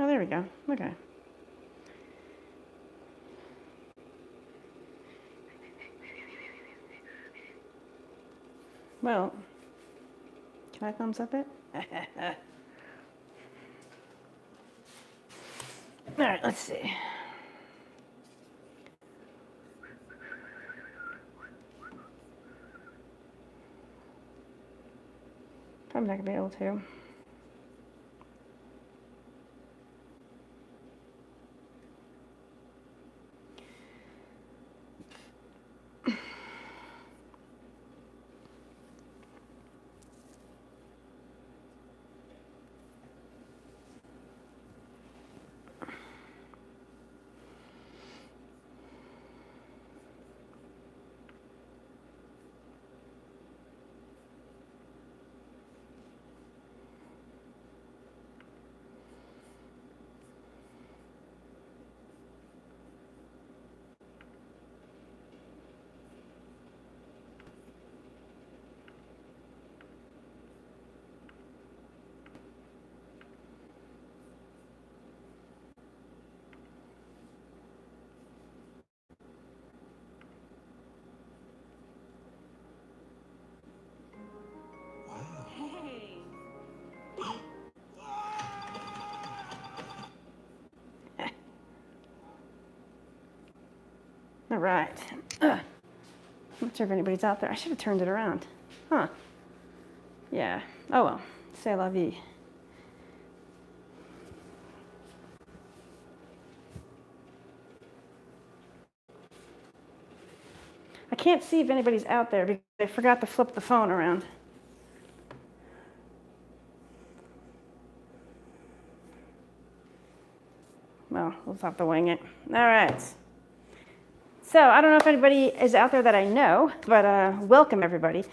Oh, there we go. Okay. Well, can I thumbs up it? All right, let's see. Probably not gonna be able to. All right. I'm not sure if anybody's out there. I should have turned it around. Huh. Yeah. Oh well. C'est la vie. I can't see if anybody's out there because I forgot to flip the phone around. Well, we'll have to wing it. All right. So I don't know if anybody is out there that I know, but welcome everybody.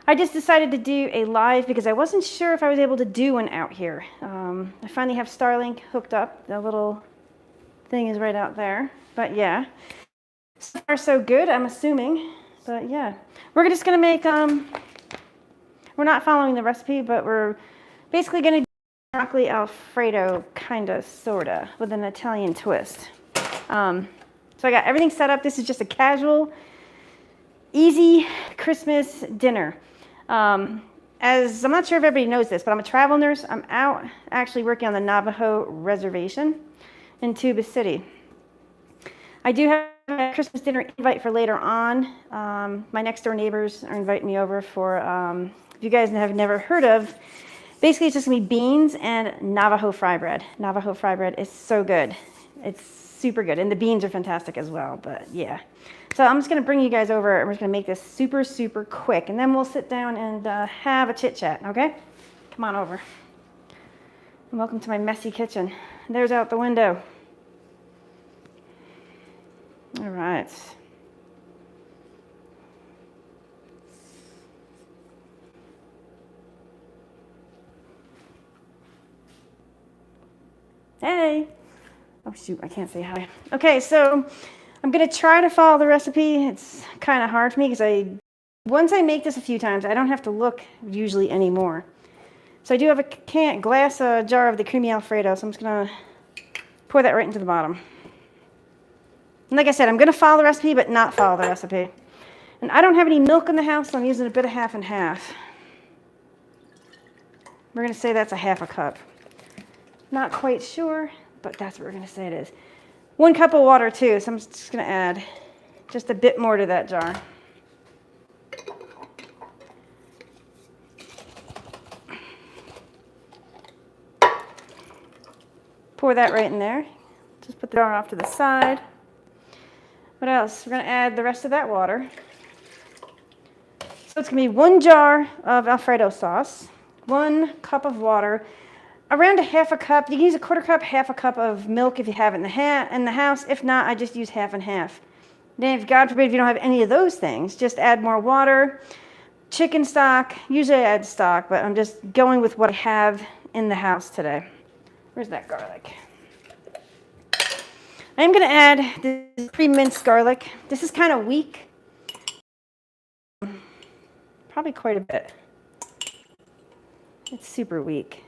I just decided to do a live because I wasn't sure if I was able to do one out here. I finally have Starlink hooked up. The little thing is right out there. But yeah, so far so good, I'm assuming. But yeah, we're just gonna make, we're not following the recipe, but we're basically gonna do broccoli Alfredo, kinda, sorta, with an Italian twist. So I got everything set up. This is just a casual, easy Christmas dinner. As I'm not sure if everybody knows this, but I'm a travel nurse. I'm out actually working on the Navajo reservation in Tuba City. I do have a Christmas dinner invite for later on. My next door neighbors are inviting me over for, if you guys have never heard of, basically it's just gonna be beans and Navajo fry bread. Navajo fry bread is so good. It's super good, and the beans are fantastic as well, but yeah. So I'm just gonna bring you guys over, and we're just gonna make this super, super quick, and then we'll sit down and have a chit chat, okay? Come on over. And welcome to my messy kitchen. There's out the window. All right. Hey. Oh shoot, I can't say hi. Okay, so I'm gonna try to follow the recipe. It's kind of hard for me because once I make this a few times, I don't have to look usually anymore. So I do have a glass jar of the creamy Alfredo, so I'm just gonna pour that right into the bottom. And like I said, I'm gonna follow the recipe, but not follow the recipe. And I don't have any milk in the house, so I'm using a bit of half and half. We're gonna say that's a half a cup. Not quite sure, but that's what we're gonna say it is. 1 cup of water too, so I'm just gonna add just a bit more to that jar. Pour that right in there. Just put the jar off to the side. What else? We're gonna add the rest of that water. So it's gonna be 1 jar of Alfredo sauce, 1 cup of water, around a half a cup. You can use a 1/4 cup, half a cup of milk if you have it in the house. If not, I just use half and half. Then if God forbid if you don't have any of those things, just add more water. Chicken stock, usually I add stock, but I'm just going with what I have in the house today. Where's that garlic? I'm gonna add this pre-minced garlic. This is kind of weak. Probably quite a bit. It's super weak.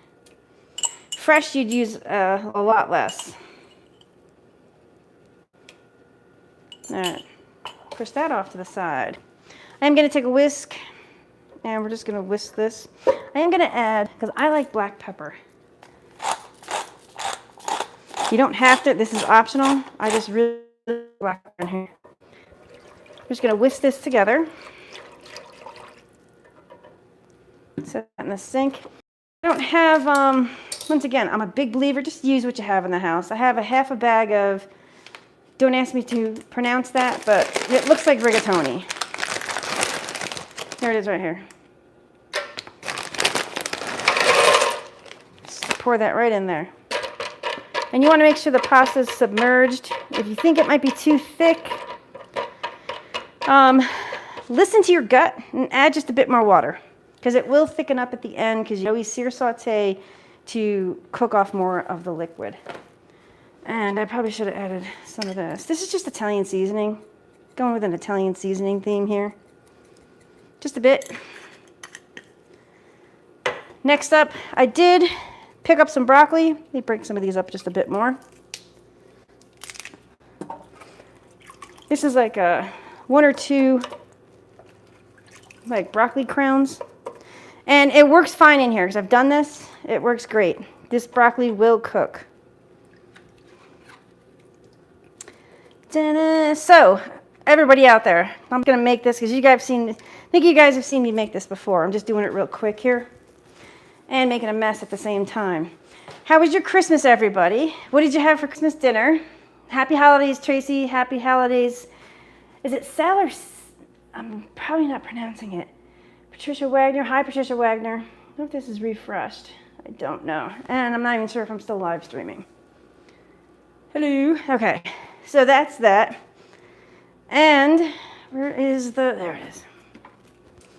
Fresh, you'd use a lot less. All right, push that off to the side. I'm going to take a whisk, and we're just going to whisk this. I am going to add, because I like black pepper. You don't have to, this is optional. I just really like black pepper in here. I'm just going to whisk this together. Set that in the sink. I don't have, once again, I'm a big believer, just use what you have in the house. I have a half a bag of, don't ask me to pronounce that, but it looks like rigatoni. There it is right here. Just pour that right in there. And you want to make sure the pasta is submerged. If you think it might be too thick, listen to your gut and add just a bit more water, because it will thicken up at the end, because you always sear saute to cook off more of the liquid. And I probably should have added some of this. This is just Italian seasoning. Going with an Italian seasoning theme here. Just a bit. Next up, I did pick up some broccoli. Let me break some of these up just a bit more. This is like one or two like broccoli crowns. And it works fine in here because I've done this. It works great. This broccoli will cook. Ta-da. So, everybody out there, I'm going to make this because I think you guys have seen me make this before. I'm just doing it real quick here and making a mess at the same time. How was your Christmas, everybody? What did you have for Christmas dinner? Happy holidays, Tracy. Happy holidays. Is it Sal or I'm probably not pronouncing it. Patricia Wagner. Hi, Patricia Wagner. I hope this is refreshed. I don't know. And I'm not even sure if I'm still live streaming. Hello. Okay. So that's that. And where is there it is.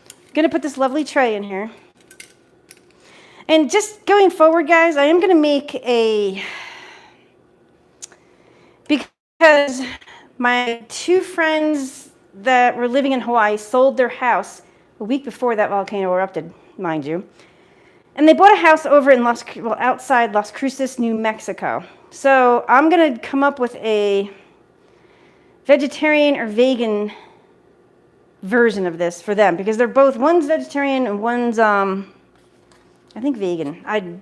I'm going to put this lovely tray in here. And just going forward, guys, I am going to make because my two friends that were living in Hawaii sold their house a week before that volcano erupted, mind you. And they bought a house over in outside Las Cruces, New Mexico. So I'm going to come up with a vegetarian or vegan version of this for them, because they're both, one's vegetarian and one's, I think vegan. I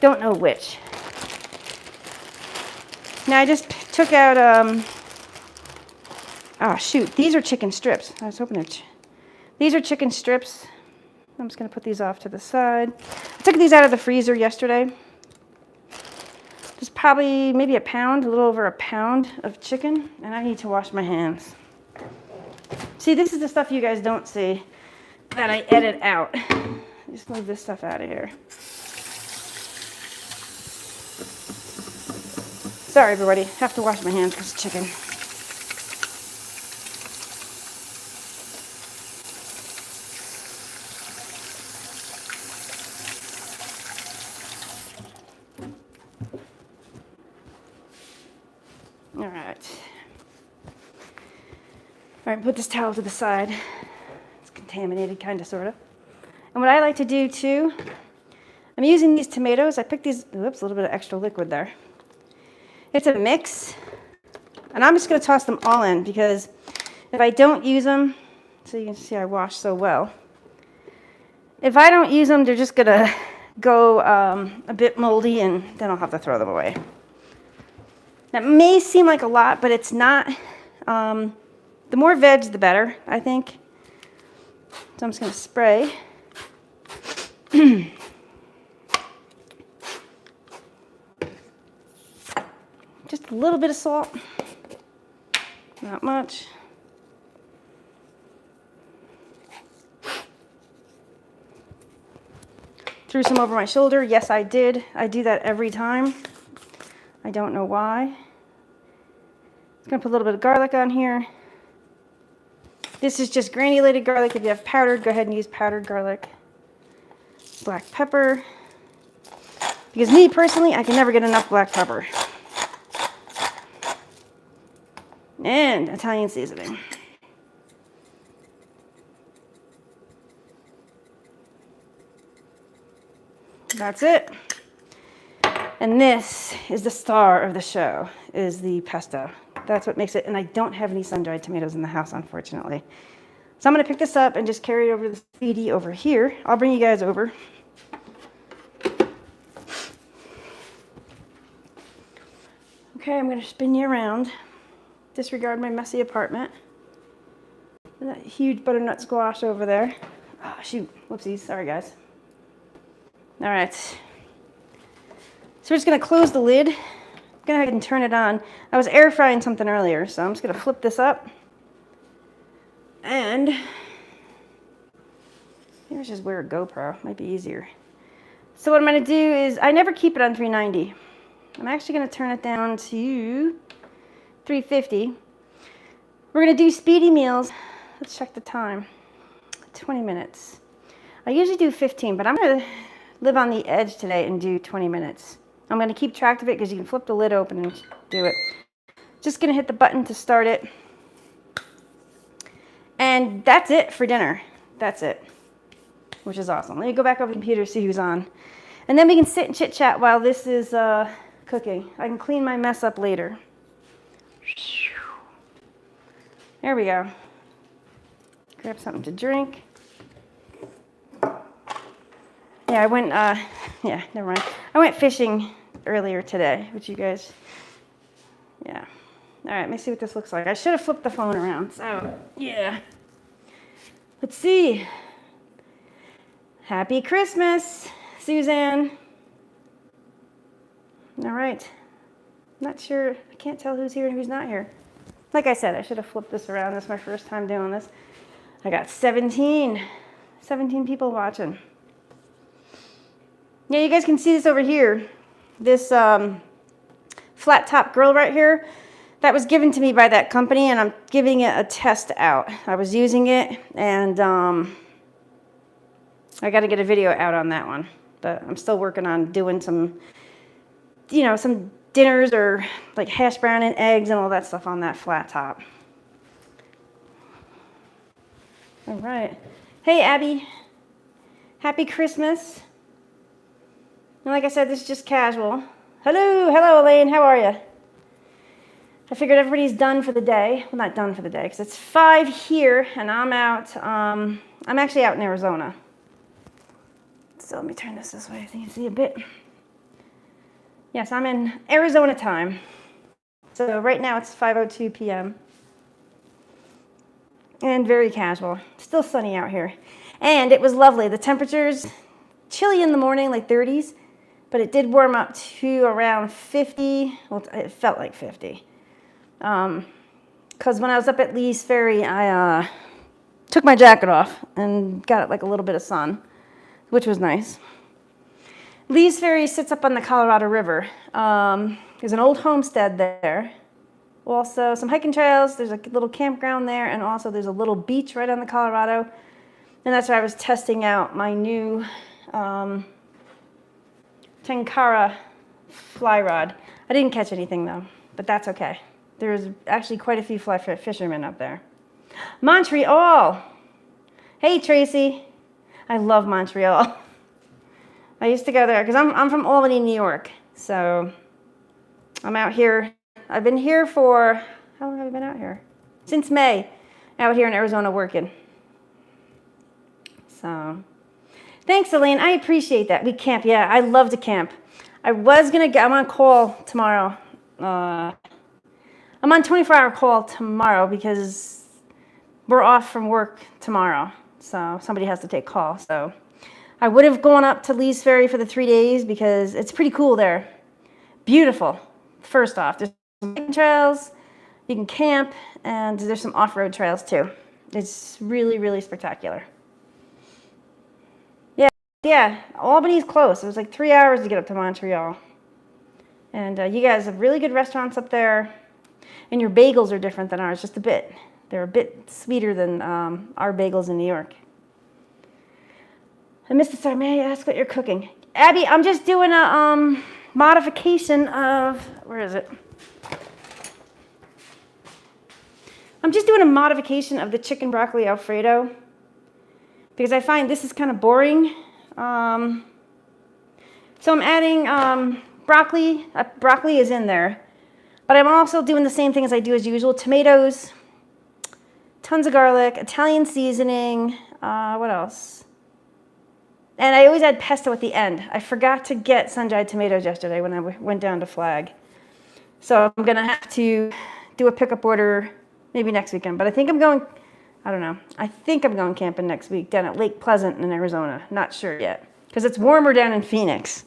don't know which. Now I just took out, oh shoot, these are chicken strips. I was hoping these are chicken strips. I'm just going to put these off to the side. I took these out of the freezer yesterday. There's probably maybe a little over a pound of chicken, and I need to wash my hands. See, this is the stuff you guys don't see that I edit out. Just move this stuff out of here. Sorry, everybody. Have to wash my hands because of chicken. All right, put this towel to the side. It's contaminated, kind of, sort of. And what I like to do, too, I'm using these tomatoes. I picked these, oops, a little bit of extra liquid there. It's a mix, and I'm just going to toss them all in, because if I don't use them, so you can see I wash so well. If I don't use them, they're just going to go a bit moldy, and then I'll have to throw them away. That may seem like a lot, but it's not. The more veg, the better, I think. So I'm just going to spray. Just a little bit of salt. Not much. Threw some over my shoulder. Yes, I did. I do that every time. I don't know why. I'm going to put a little bit of garlic on here. This is just granulated garlic. If you have powdered, go ahead and use powdered garlic. Black pepper. Because me, personally, I can never get enough black pepper. And Italian seasoning. That's it. And this is the star of the show, is the pesto. That's what makes it, and I don't have any sun-dried tomatoes in the house, unfortunately. So I'm gonna pick this up and just carry it over to the speedy over here. I'll bring you guys over. Okay, I'm gonna spin you around. Disregard my messy apartment. And that huge butternut squash over there. Oh, shoot, whoopsies, sorry guys. All right. So we're just gonna close the lid. I'm gonna go ahead and turn it on. I was air frying something earlier, so I'm just gonna flip this up. And maybe I just wear a GoPro, might be easier. So what I'm gonna do is, I never keep it on 390. I'm actually gonna turn it down to 350. We're gonna do speedy meals. Let's check the time. 20 minutes. I usually do 15, but I'm gonna live on the edge today and do 20 minutes. I'm gonna keep track of it because you can flip the lid open and do it. Just gonna hit the button to start it. And that's it for dinner. That's it, which is awesome. Let me go back over the computer, see who's on. And then we can sit and chit chat while this is cooking. I can clean my mess up later. There we go. Grab something to drink. Yeah, I went, yeah, never mind. I went fishing earlier today, which you guys, yeah. All right, let me see what this looks like. I should have flipped the phone around, so yeah. Let's see. Happy Christmas, Suzanne. All right. Not sure, I can't tell who's here and who's not here. Like I said, I should have flipped this around. This is my first time doing this. I got 17 people watching. Yeah, you guys can see this over here. This flat top grill right here, that was given to me by that company, and I'm giving it a test out. I was using it, and I got to get a video out on that one. But I'm still working on doing some, you know, some dinners or like hash brown and eggs and all that stuff on that flat top. All right. Hey, Abby. Happy Christmas. And like I said, this is just casual. Hello, Elaine. How are you? I figured everybody's done for the day. Well, not done for the day, because it's 5 here, and I'm out. I'm actually out in Arizona. So let me turn this way so you can see a bit. Yes, I'm in Arizona time. So right now it's 5:02 p.m. And very casual. Still sunny out here. And it was lovely. The temperature's chilly in the morning, like 30s, but it did warm up to around 50. Well, it felt like 50. Because when I was up at Lee's Ferry, I took my jacket off and got like a little bit of sun, which was nice. Lee's Ferry sits up on the Colorado River. There's an old homestead there. Also, some hiking trails. There's a little campground there, and also there's a little beach right on the Colorado. And that's where I was testing out my new Tenkara fly rod. I didn't catch anything though, but that's okay. There's actually quite a few fly fishermen up there. Montreal. Hey, Tracy. I love Montreal. I used to go there because I'm from Albany, New York. So I'm out here. I've been here for, how long have I been out here? Since May, out here in Arizona working. So thanks, Elaine. I appreciate that. We camp. Yeah, I love to camp. I'm on call tomorrow. I'm on 24-hour call tomorrow because we're off from work tomorrow. So somebody has to take call. So I would have gone up to Lee's Ferry for the 3 days because it's pretty cool there. Beautiful. First off, there's some hiking trails, you can camp, and there's some off-road trails too. It's really, really spectacular. Yeah, Albany's close. It was like 3 hours to get up to Montreal. And you guys have really good restaurants up there. And your bagels are different than ours, just a bit. They're a bit sweeter than our bagels in New York. And Mr. Star, may I ask what you're cooking? Abby, I'm just doing a modification of, where is it? I'm just doing a modification of the chicken broccoli Alfredo because I find this is kind of boring. So I'm adding broccoli. Broccoli is in there. But I'm also doing the same thing as I do as usual. Tomatoes, tons of garlic, Italian seasoning, what else? And I always add pesto at the end. I forgot to get sun-dried tomatoes yesterday when I went down to Flag. So I'm going to have to do a pickup order maybe next weekend. But I think I'm going, I don't know. I think I'm going camping next week down at Lake Pleasant in Arizona. Not sure yet. Because it's warmer down in Phoenix.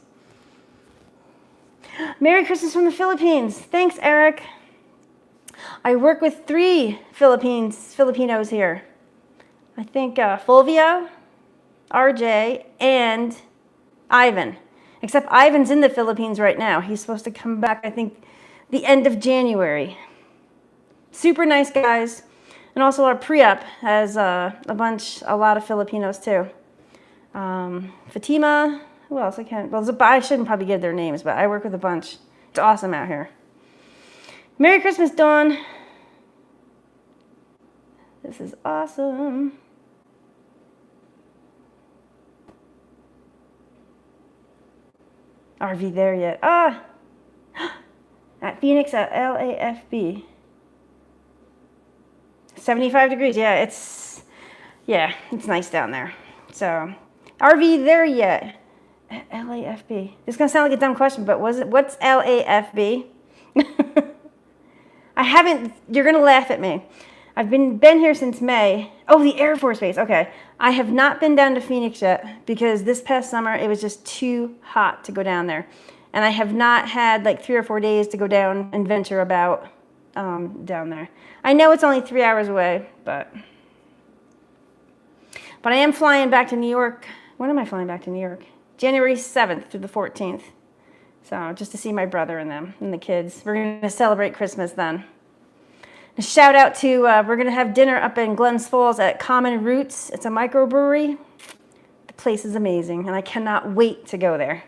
Merry Christmas from the Philippines. Thanks, Eric. I work with 3 Filipinos here. I think Fulvio, RJ, and Ivan. Except Ivan's in the Philippines right now. He's supposed to come back, I think, the end of January. Super nice guys. And also our pre-op has a lot of Filipinos too. Fatima. Who else? I shouldn't probably give their names, but I work with a bunch. It's awesome out here. Merry Christmas, Dawn. This is awesome. RV there yet? At Phoenix at LAFB. 75 degrees. Yeah, it's nice down there. So, RV there yet? LAFB. This is going to sound like a dumb question, but what's LAFB? I haven't, you're going to laugh at me. I've been here since May. Oh, the Air Force Base. Okay. I have not been down to Phoenix yet because this past summer it was just too hot to go down there. And I have not had like 3 or 4 days to go down and venture about down there. I know it's only 3 hours away, but I am flying back to New York. When am I flying back to New York? January 7th through the 14th. So just to see my brother and them and the kids. We're going to celebrate Christmas then. A shout out to, we're going to have dinner up in Glens Falls at Common Roots. It's a microbrewery. The place is amazing and I cannot wait to go there.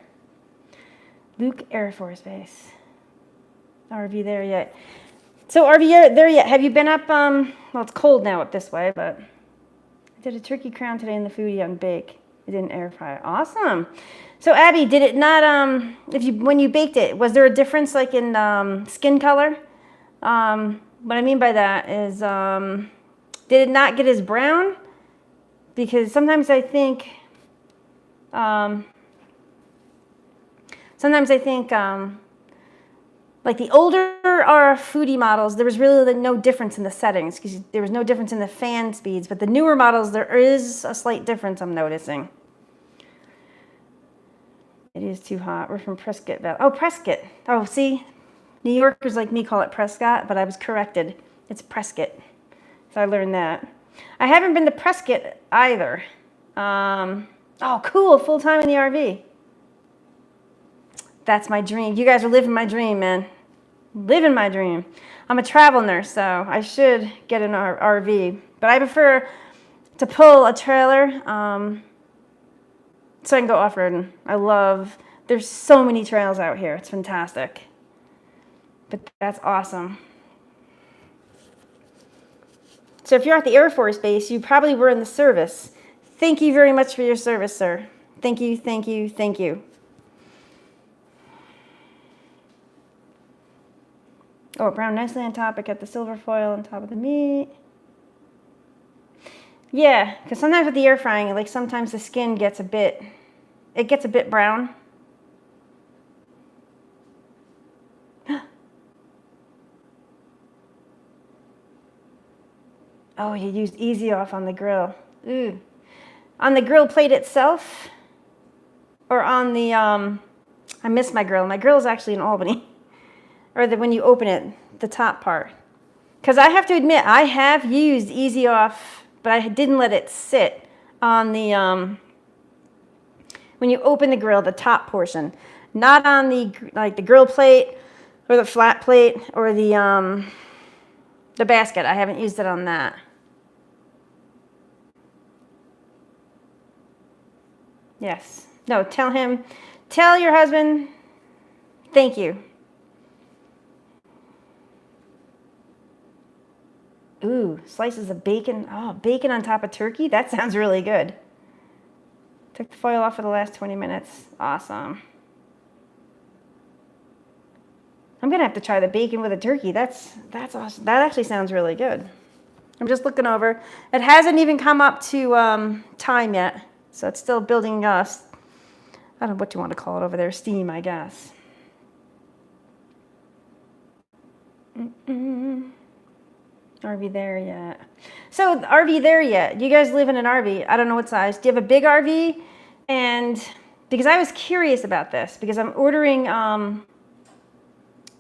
Luke Air Force Base. RV there yet? So RV there yet? Have you been up, well it's cold now up this way, but I did a turkey crown today in the foodie on bake. I did an air fryer. Awesome. So Abby, did it not, when you baked it, was there a difference like in skin color? What I mean by that is, did it not get as brown? Because sometimes I think, like the older our foodie models, there was really no difference in the settings because there was no difference in the fan speeds. But the newer models, there is a slight difference I'm noticing. It is too hot. We're from Prescott Valley. Oh, Prescott. Oh, see? New Yorkers like me call it Prescott, but I was corrected. It's Prescott. So I learned that. I haven't been to Prescott either. Oh, cool. Full time in the RV. That's my dream. You guys are living my dream, man. Living my dream. I'm a travel nurse, so I should get an RV. But I prefer to pull a trailer so I can go off-roading. There's so many trails out here. It's fantastic. But that's awesome. So if you're at the Air Force Base, you probably were in the service. Thank you very much for your service, sir. Thank you, thank you, thank you. Oh, brown nicely on top. I got the silver foil on top of the meat. Yeah, because sometimes with the air frying, like sometimes the skin gets a bit brown. Oh, you used Easy Off on the grill. Ooh. On the grill plate itself? Or on the, I miss my grill. My grill is actually in Albany. Or when you open it, the top part. Because I have to admit, I have used Easy Off, but I didn't let it sit on the, when you open the grill, the top portion. Not on the, like the grill plate, or the flat plate, or the basket. I haven't used it on that. Yes. No, tell your husband, thank you. Ooh, slices of bacon. Oh, bacon on top of turkey? That sounds really good. Took the foil off for the last 20 minutes. Awesome. I'm gonna have to try the bacon with a turkey. That's awesome. That actually sounds really good. I'm just looking over. It hasn't even come up to time yet, so it's still building us. I don't know what you want to call it over there, steam, I guess. Are we there yet? So, are we there yet? You guys live in an RV. I don't know what size. Do you have a big RV? And because I was curious about this, because I'm ordering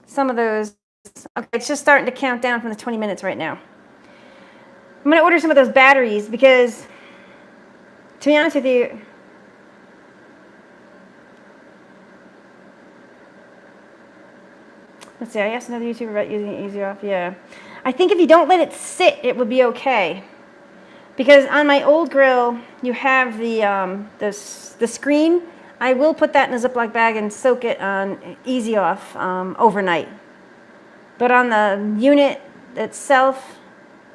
some of those. Okay, it's just starting to count down from the 20 minutes right now. I'm going to order some of those batteries because, to be honest with you, let's see, I asked another YouTuber about using it easy off. Yeah. I think if you don't let it sit, it would be okay. Because on my old grill, you have the screen. I will put that in a Ziploc bag and soak it on easy off overnight. But on the unit itself,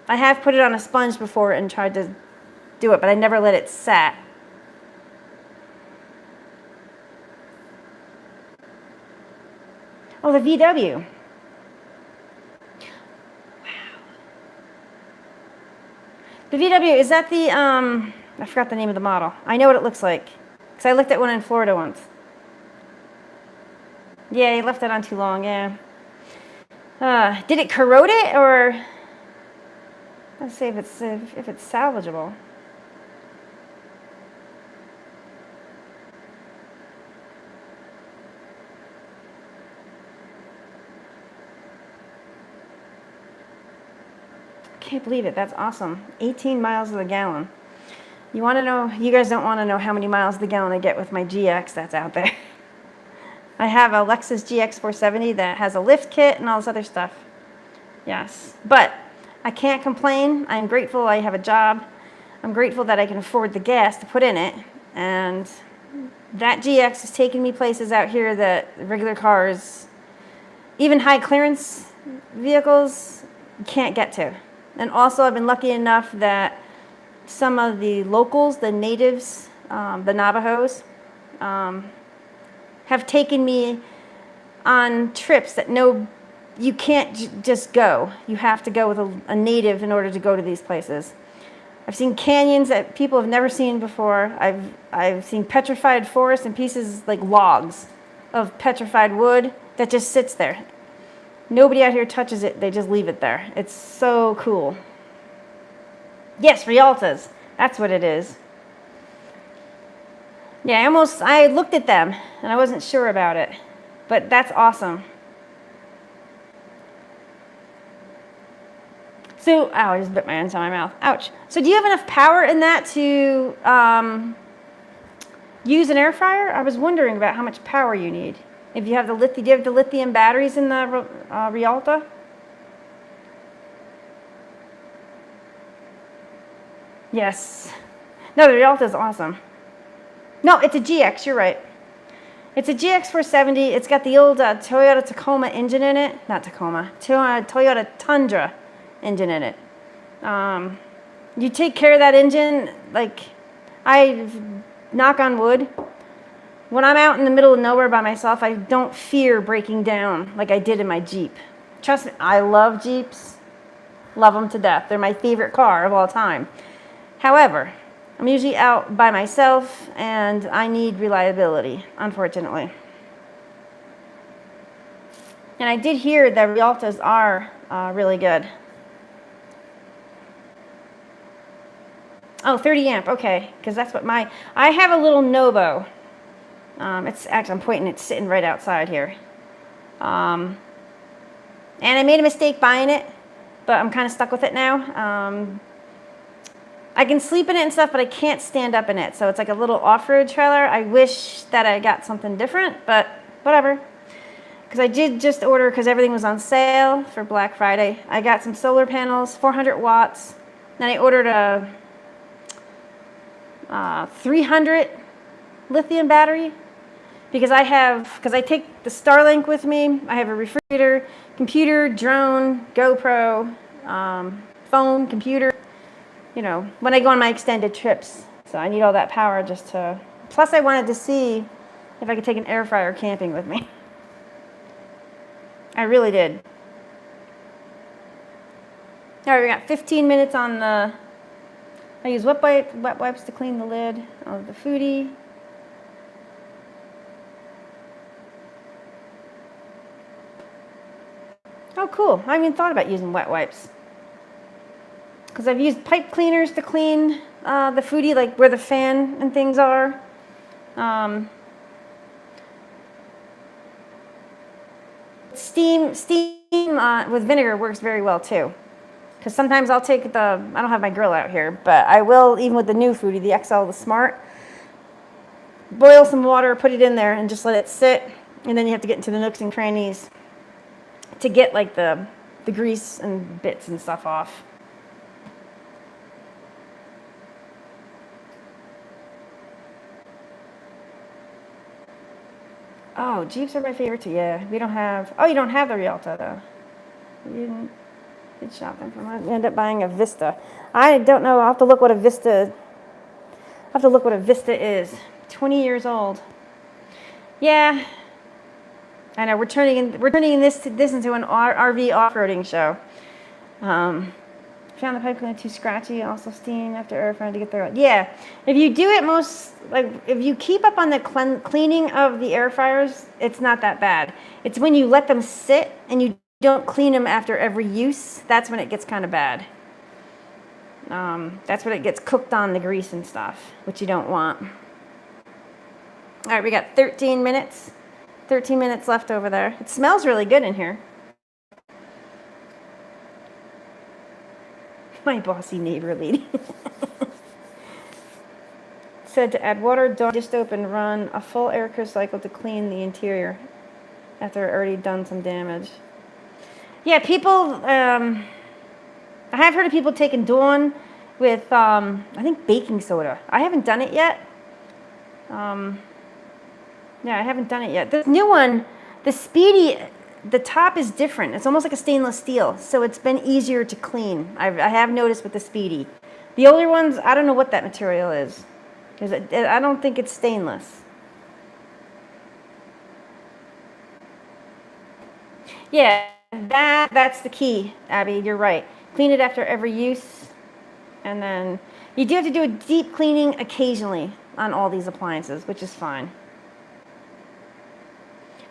I have put it on a sponge before and tried to do it, but I never let it sat. Oh, the VW. Wow. The VW, is that the, I forgot the name of the model. I know what it looks like, because I looked at one in Florida once. Yeah, he left it on too long, yeah. Did it corrode it, or... Let's see if it's salvageable. Can't believe it. That's awesome. 18 miles to the gallon. You want to know? You guys don't want to know how many miles to the gallon I get with my GX that's out there. I have a Lexus GX 470 that has a lift kit and all this other stuff. Yes, but I can't complain. I'm grateful I have a job. I'm grateful that I can afford the gas to put in it. And that GX has taken me places out here that regular cars, even high clearance vehicles, can't get to. And also I've been lucky enough that some of the locals, the natives, the Navajos, have taken me on trips that you can't just go. You have to go with a native in order to go to these places. I've seen canyons that people have never seen before. I've seen petrified forests and pieces like logs of petrified wood that just sits there. Nobody out here touches it. They just leave it there. It's so cool. Yes, Rialtas. That's what it is. Yeah, I looked at them and I wasn't sure about it, but that's awesome. So, ow, I just bit my hand inside my mouth. Ouch. So do you have enough power in that to use an air fryer? I was wondering about how much power you need. If you have do you have the lithium batteries in the Rialta? Yes. No, the Rialta is awesome. No, it's a GX, you're right. It's a GX 470. It's got the old Toyota Tacoma engine in it. Not Tacoma. Toyota Tundra engine in it. You take care of that engine, like, knock on wood, when I'm out in the middle of nowhere by myself, I don't fear breaking down like I did in my Jeep. Trust me, I love Jeeps. Love them to death. They're my favorite car of all time. However, I'm usually out by myself and I need reliability, unfortunately. And I did hear that Rialtas are really good. Oh, 30 amp, okay, because that's what I have a little Novo. It's actually, I'm pointing, it's sitting right outside here. And I made a mistake buying it, but I'm kind of stuck with it now. I can sleep in it and stuff, but I can't stand up in it. So it's like a little off-road trailer. I wish that I got something different, but whatever. Because I did just order, because everything was on sale for Black Friday. I got some solar panels, 400 watts. Then I ordered a 300 lithium battery. Because I take the Starlink with me. I have a refrigerator, computer, drone, GoPro, phone, computer. You know, when I go on my extended trips. So I need all that power just to... Plus I wanted to see if I could take an air fryer camping with me. I really did. All right, we got 15 minutes on the, I use wet wipes to clean the lid of the foodie. Oh, cool. I haven't even thought about using wet wipes. Because I've used pipe cleaners to clean the foodie, like where the fan and things are. Steam with vinegar works very well too. Because sometimes I'll take I don't have my grill out here, but I will, even with the new foodie, the XL, the Smart, boil some water, put it in there, and just let it sit. And then you have to get into the nooks and crannies to get like the grease and bits and stuff off. Oh, Jeeps are my favorite too. Yeah, we don't have. Oh, you don't have the Rialto though. You didn't. Good shopping from. I end up buying a Vista. I don't know. I'll have to look what a Vista. I'll have to look what a Vista is. 20 years old. Yeah. I know we're turning this into an RV off-roading show. Found the pipe cleaner too scratchy. Also steam after air frying to get there. Yeah, if you do it if you keep up on the cleaning of the air fryers, it's not that bad. It's when you let them sit and you don't clean them after every use. That's when it gets kind of bad. That's when it gets cooked on the grease and stuff, which you don't want. All right, we got 13 minutes. 13 minutes left over there. It smells really good in here. My bossy neighbor lady. Said to add water, don't just open, run a full air cycle to clean the interior after already done some damage. Yeah, people, I have heard of people taking Dawn with, I think baking soda. I haven't done it yet. Yeah, I haven't done it yet. This new one, the Speedy, the top is different. It's almost like a stainless steel, so it's been easier to clean. I have noticed with the Speedy. The older ones, I don't know what that material is, because I don't think it's stainless. Yeah, that's the key, Abby. You're right. Clean it after every use, and then you do have to do a deep cleaning occasionally on all these appliances, which is fine.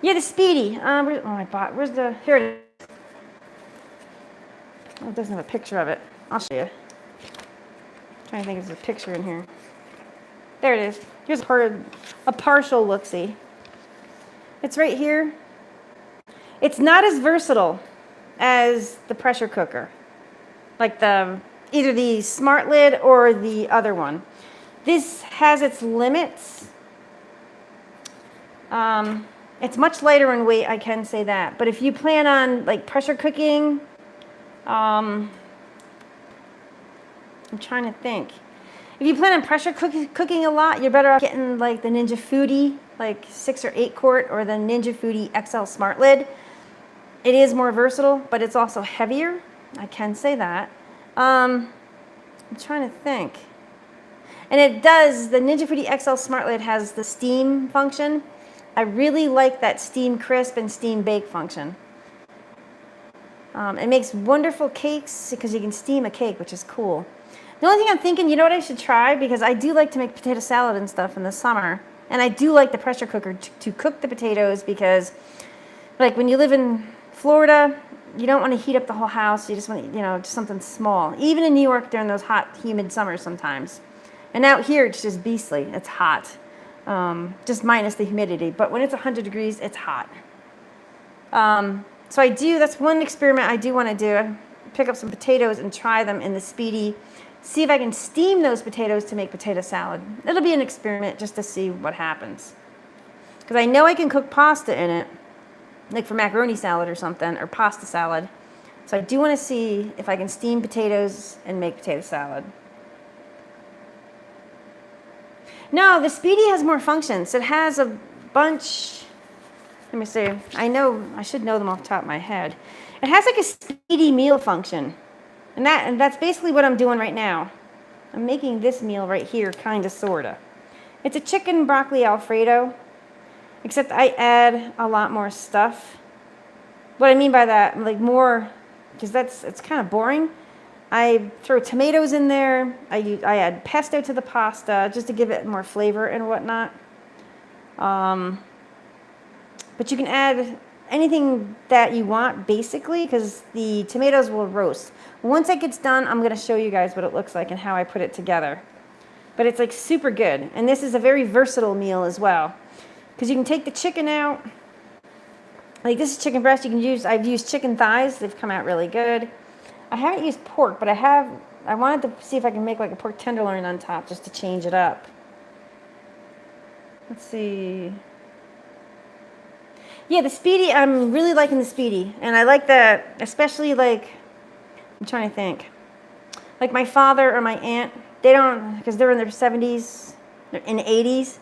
Yeah, the Speedy. Where's the? Here it is. Oh, it doesn't have a picture of it. I'll show you. I'm trying to think if there's a picture in here. There it is. Here's a partial look-see. It's right here. It's not as versatile as the pressure cooker, like either the Smart Lid or the other one. This has its limits. It's much lighter in weight, I can say that. But if you plan on like pressure cooking, I'm trying to think. If you plan on pressure cooking a lot, you're better off getting like the Ninja Foodie, like 6 or 8 quart, or the Ninja Foodie XL Smart Lid. It is more versatile, but it's also heavier. I can say that. I'm trying to think. And it does, the Ninja Foodie XL Smart Lid has the steam function. I really like that steam crisp and steam bake function. It makes wonderful cakes because you can steam a cake, which is cool. The only thing I'm thinking, you know what I should try? Because I do like to make potato salad and stuff in the summer. And I do like the pressure cooker to cook the potatoes because, like, when you live in Florida, you don't want to heat up the whole house. You just want, just something small. Even in New York during those hot, humid summers sometimes. And out here, it's just beastly. It's hot. Just minus the humidity. But when it's 100 degrees, it's hot. So that's one experiment I do want to do. Pick up some potatoes and try them in the Speedy. See if I can steam those potatoes to make potato salad. It'll be an experiment just to see what happens. Because I know I can cook pasta in it, like for macaroni salad or something, or pasta salad. So I do want to see if I can steam potatoes and make potato salad. No, the Speedy has more functions. It has a bunch. Let me see. I should know them off the top of my head. It has like a Speedy meal function. And that's basically what I'm doing right now. I'm making this meal right here, kind of, sort of. It's a chicken broccoli Alfredo, except I add a lot more stuff. What I mean by that, like more, because it's kind of boring. I throw tomatoes in there. I add pesto to the pasta just to give it more flavor and whatnot. But you can add anything that you want basically because the tomatoes will roast. Once it gets done, I'm going to show you guys what it looks like and how I put it together. But it's like super good. And this is a very versatile meal as well because you can take the chicken out. Like this is chicken breast. I've used chicken thighs. They've come out really good. I haven't used pork, but I wanted to see if I can make like a pork tenderloin on top just to change it up. Let's see. Yeah, the Speedy, I'm really liking the Speedy. And I like that, especially like, I'm trying to think. Like my father or my aunt, they don't, because they're in their 70s, in 80s,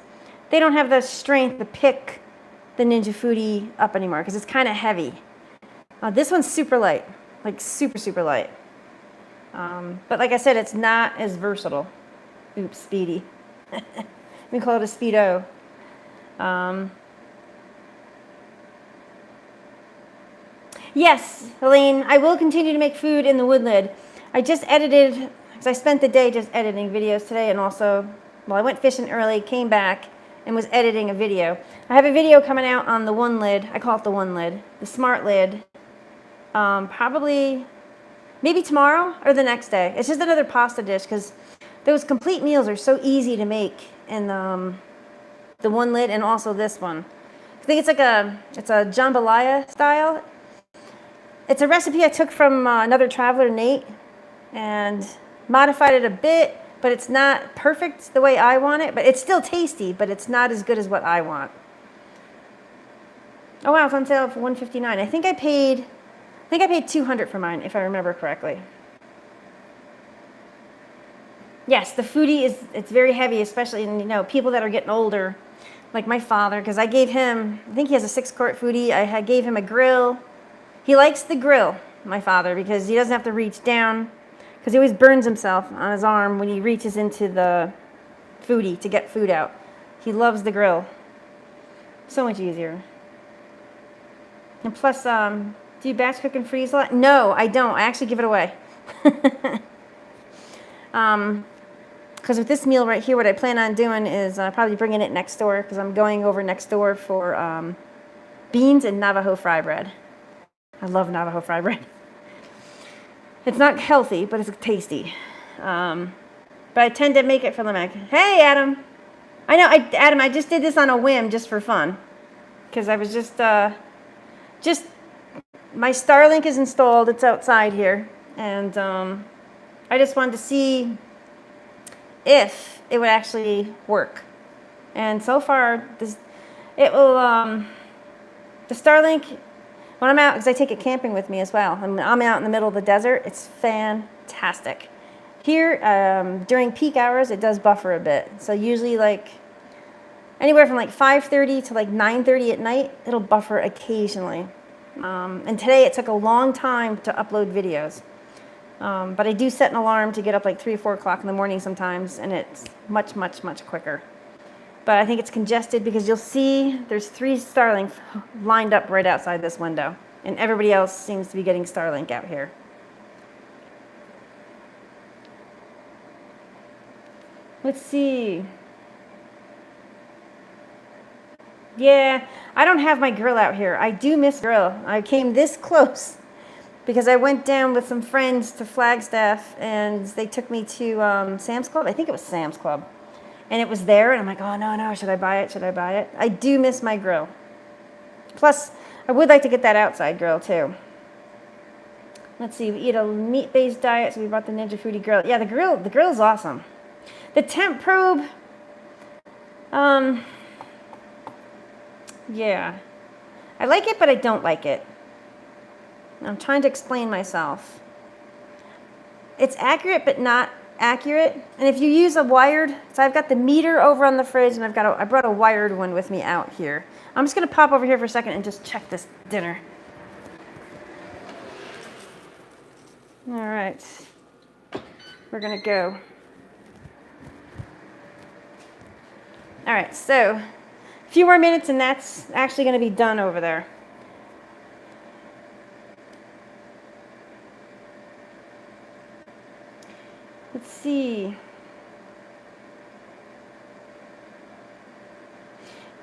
they don't have the strength to pick the Ninja Foodi up anymore because it's kind of heavy. This one's super light, like super, super light. But like I said, it's not as versatile. Oops, Speedy. We call it a Speedo. Yes, Elaine, I will continue to make food in the wood lid. I just edited, because I spent the day just editing videos today, and also, well, I went fishing early, came back, and was editing a video. I have a video coming out on the one lid. I call it the one lid, the smart lid. Probably, maybe tomorrow or the next day. It's just another pasta dish, because those complete meals are so easy to make in the one lid, and also this one. I think it's a jambalaya style. It's a recipe I took from another traveler, Nate, and modified it a bit, but it's not perfect the way I want it, but it's still tasty, but it's not as good as what I want. Oh wow, it's on sale for $159. I think I paid $200 for mine, if I remember correctly. Yes, the Foodi it's very heavy, especially in people that are getting older, like my father, because I gave him, I think he has a 6-quart Foodi. I gave him a grill. He likes the grill, my father, because he doesn't have to reach down, because he always burns himself on his arm when he reaches into the Foodi to get food out. He loves the grill. So much easier. And plus, do you batch cook and freeze a lot? No, I don't. I actually give it away. Because with this meal right here, what I plan on doing is probably bringing it next door, because I'm going over next door for beans and Navajo fry bread. I love Navajo fry bread. It's not healthy, but it's tasty. But I tend to make it for the Mac. Hey, Adam. I know, Adam, I just did this on a whim just for fun. Because I was just my Starlink is installed. It's outside here. And I just wanted to see if it would actually work. And so far, the Starlink, when I'm out, because I take it camping with me as well, and I'm out in the middle of the desert, it's fantastic. Here, during peak hours, it does buffer a bit. So usually like anywhere from like 5:30 to like 9:30 at night, it'll buffer occasionally. And today it took a long time to upload videos. But I do set an alarm to get up like 3 or 4 o'clock in the morning sometimes, and it's much, much, much quicker. But I think it's congested because you'll see there's 3 Starlink lined up right outside this window. And everybody else seems to be getting Starlink out here. Let's see. Yeah, I don't have my grill out here. I do miss grill. I came this close because I went down with some friends to Flagstaff, and they took me to Sam's Club. I think it was Sam's Club. And it was there, and I'm like, oh, no, should I buy it? Should I buy it? I do miss my grill. Plus, I would like to get that outside grill, too. Let's see, we eat a meat-based diet, so we bought the Ninja Foodi grill. Yeah, the grill's awesome. The temp probe, yeah. I like it, but I don't like it. I'm trying to explain myself. It's accurate, but not accurate. And if you use a wired, so I've got the meter over on the fridge, and I brought a wired one with me out here. I'm just going to pop over here for a second and just check this dinner. All right. We're going to go. All right, so a few more minutes, and that's actually going to be done over there. Let's see.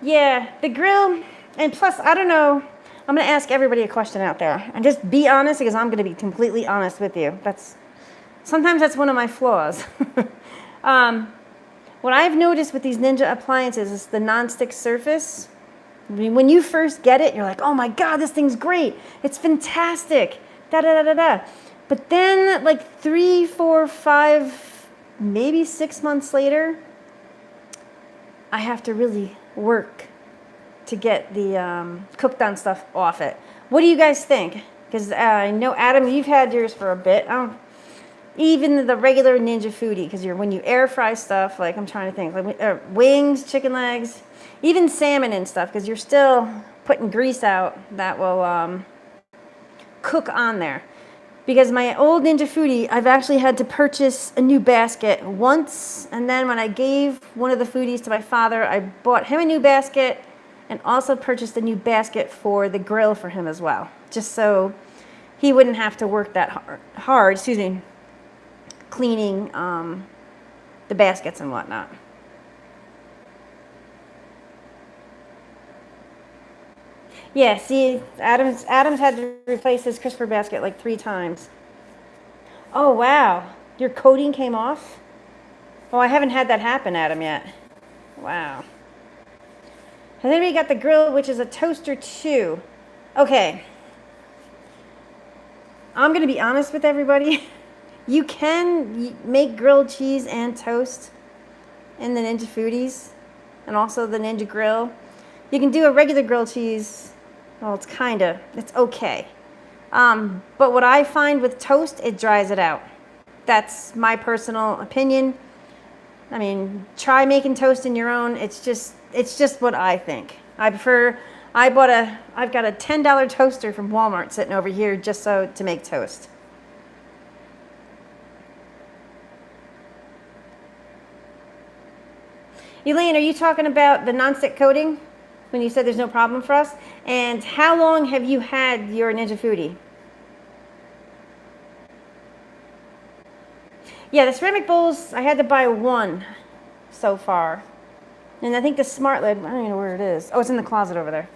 Yeah, the grill, and plus, I don't know, I'm going to ask everybody a question out there. And just be honest, because I'm going to be completely honest with you. Sometimes that's one of my flaws. What I've noticed with these Ninja appliances is the non-stick surface. I mean, when you first get it, you're like, oh my God, this thing's great. It's fantastic. Da da da da da. But then, like 3, 4, 5, maybe 6 months later, I have to really work to get the cooked on stuff off it. What do you guys think? Because I know, Adam, you've had yours for a bit. Even the regular Ninja Foodie, because when you air fry stuff, like I'm trying to think, like wings, chicken legs, even salmon and stuff, because you're still putting grease out that will cook on there. Because my old Ninja Foodie, I've actually had to purchase a new basket once, and then when I gave one of the foodies to my father, I bought him a new basket and also purchased a new basket for the grill for him as well, just so he wouldn't have to work that hard, cleaning the baskets and whatnot. Yeah, see, Adam's had to replace his crisper basket like 3 times. Oh, wow. Your coating came off? Oh, I haven't had that happen, Adam, yet. Wow. Has anybody got the grill, which is a toaster too? Okay. I'm going to be honest with everybody. You can make grilled cheese and toast in the Ninja Foodies and also the Ninja Grill. You can do a regular grilled cheese. Well, it's okay. But what I find with toast, it dries it out. That's my personal opinion. I mean, try making toast in your own. It's just what I think. I've got a $10 toaster from Walmart sitting over here just to make toast. Elaine, are you talking about the nonstick coating when you said there's no problem for us? And how long have you had your Ninja Foodie? Yeah, the ceramic bowls, I had to buy one so far. And I think the smart lid, I don't even know where it is. Oh, it's in the closet over there.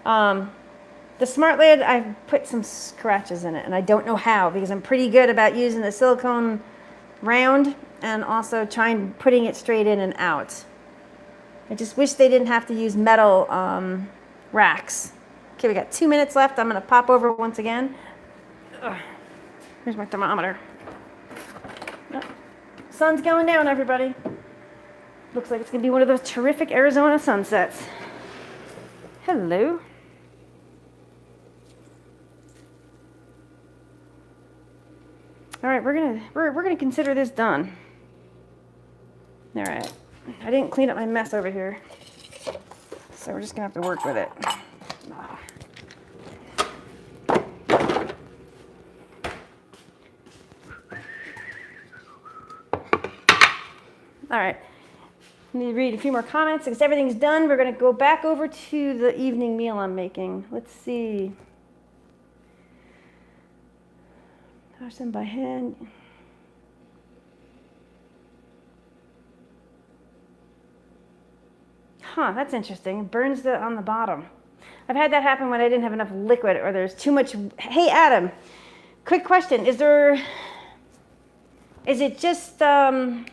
The smart lid, I've put some scratches in it, and I don't know how, because I'm pretty good about using the silicone round and also putting it straight in and out. I just wish they didn't have to use metal racks. Okay, we got 2 minutes left. I'm going to pop over once again. Ugh. Here's my thermometer. Oh, sun's going down, everybody. Looks like it's going to be one of those terrific Arizona sunsets. Hello. All right, we're gonna consider this done. All right, I didn't clean up my mess over here, so we're just gonna have to work with it. All right, let me read a few more comments. Because everything's done, we're gonna go back over to the evening meal I'm making. Let's see. Wash them by hand. Huh, that's interesting. It burns on the bottom. I've had that happen when I didn't have enough liquid or there's too much. Hey, Adam, quick question. Is it just the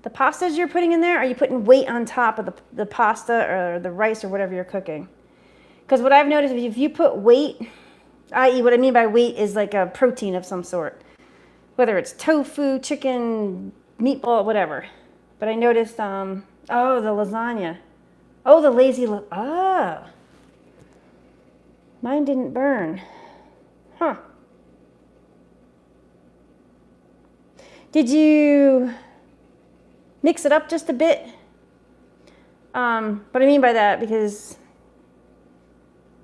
pastas you're putting in there? Or are you putting weight on top of the pasta or the rice or whatever you're cooking? Because what I've noticed is if you put weight, i.e. what I mean by weight is like a protein of some sort. Whether it's tofu, chicken, meatball, whatever. But I noticed, oh, the lasagna. Oh, the mine didn't burn. Huh. Did you mix it up just a bit? What I mean by that, because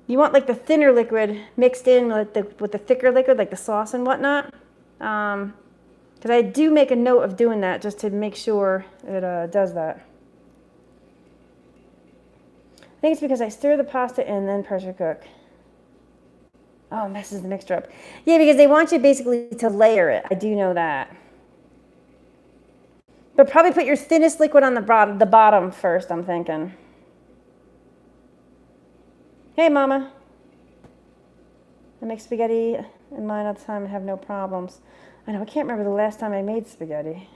you want like the thinner liquid mixed in with the thicker liquid, like the sauce and whatnot. Because I do make a note of doing that just to make sure it does that. I think it's because I stir the pasta in and then pressure cook. Oh, it messes the mixture up. Yeah, because they want you basically to layer it. I do know that. But probably put your thinnest liquid on the bottom first, I'm thinking. Hey, Mama. I make spaghetti in mine all the time and have no problems. I know, I can't remember the last time I made spaghetti.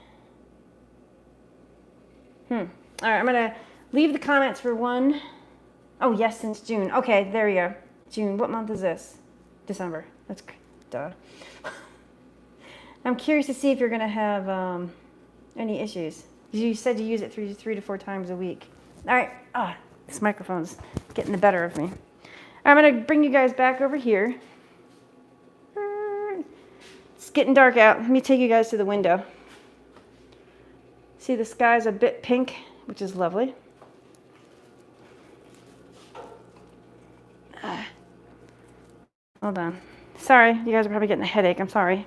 All right, I'm going to leave the comments for one. Oh, yes, since June. Okay, there you go. June. What month is this? December. That's duh. I'm curious to see if you're going to have any issues. You said you use it 3 to 4 times a week. All right. This microphone's getting the better of me. I'm going to bring you guys back over here. It's getting dark out. Let me take you guys to the window. See, the sky's a bit pink, which is lovely. Hold on. Sorry, you guys are probably getting a headache. I'm sorry.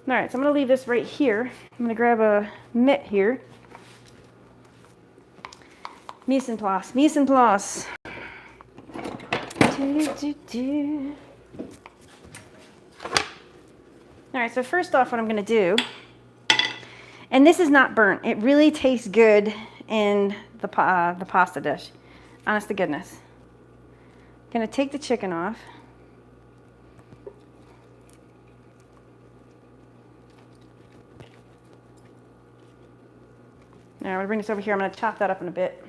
All right, so I'm going to leave this right here. I'm going to grab a mitt here. Mise en place. Mise en place. All right, so first off, what I'm going to do, and this is not burnt. It really tastes good in the pasta dish. Honest to goodness. I'm going to take the chicken off. Now I'm going to bring this over here. I'm going to chop that up in a bit.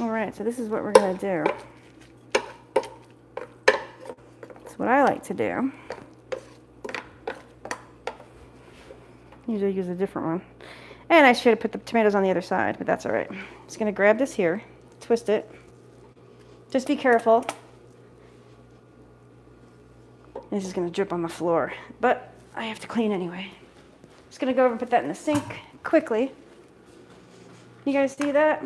All right, so this is what we're going to do. That's what I like to do. Usually use a different one. And I should have put the tomatoes on the other side, but that's all right. Just going to grab this here, twist it. Just be careful. This is going to drip on the floor, but I have to clean anyway. Just going to go over and put that in the sink quickly. You guys see that?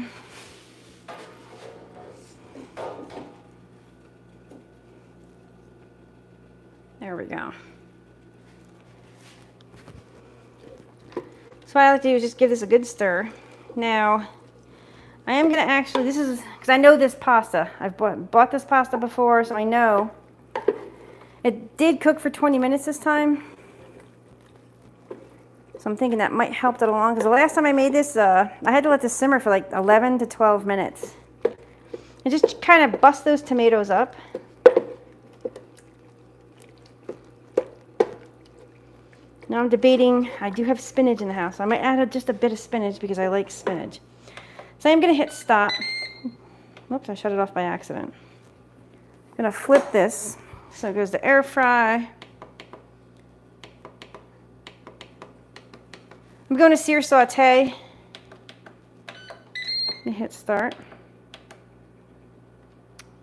There we go. So what I like to do is just give this a good stir. Now, I am going to actually, this is, because I know this pasta. I've bought this pasta before, so I know. It did cook for 20 minutes this time. So I'm thinking that might help it along, because the last time I made this, I had to let this simmer for like 11 to 12 minutes. And just kind of bust those tomatoes up. Now I'm debating, I do have spinach in the house, so I might add just a bit of spinach because I like spinach. So I'm going to hit stop. Whoops, I shut it off by accident. I'm going to flip this so it goes to air fry. I'm going to sear saute. Let me hit start.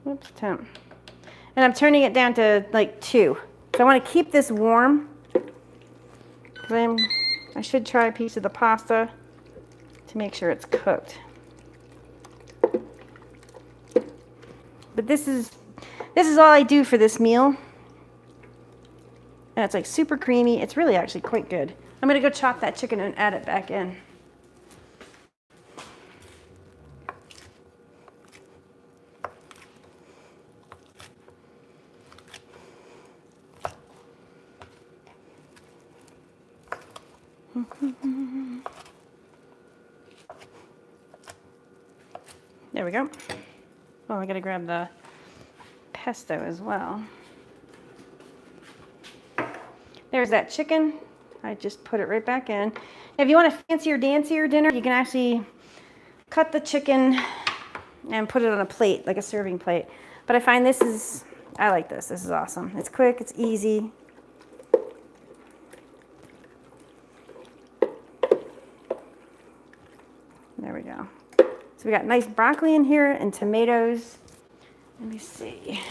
Whoops, temp. And I'm turning it down to like 2. So I want to keep this warm. I should try a piece of the pasta to make sure it's cooked. But this is all I do for this meal. And it's like super creamy. It's really actually quite good. I'm going to go chop that chicken and add it back in. There we go. Oh, I gotta grab the pesto as well. There's that chicken. I just put it right back in. Now, if you want a fancier, dancier dinner, you can actually cut the chicken and put it on a plate, like a serving plate. But I find I like this. This is awesome. It's quick, it's easy. There we go. So we got nice broccoli in here and tomatoes. Let me see.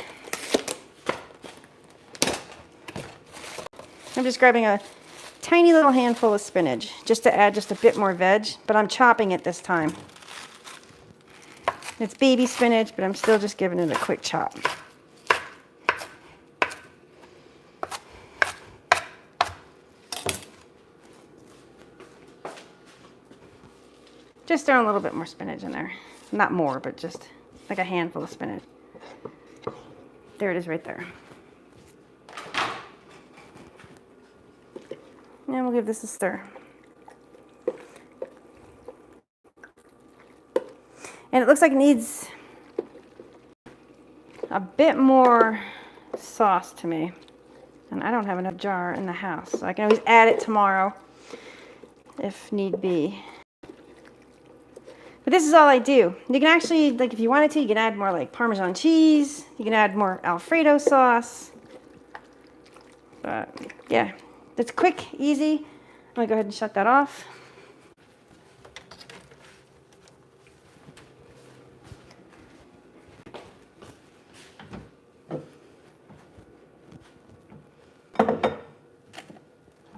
I'm just grabbing a tiny little handful of spinach just to add just a bit more veg, but I'm chopping it this time. It's baby spinach, but I'm still just giving it a quick chop. Just throw a little bit more spinach in there. Not more, but just like a handful of spinach. There it is right there. And we'll give this a stir. And it looks like it needs a bit more sauce to me. And I don't have enough jar in the house, so I can always add it tomorrow if need be. But this is all I do. You can actually, like if you wanted to, you can add more like Parmesan cheese. You can add more Alfredo sauce. But yeah, it's quick, easy. I'm gonna go ahead and shut that off.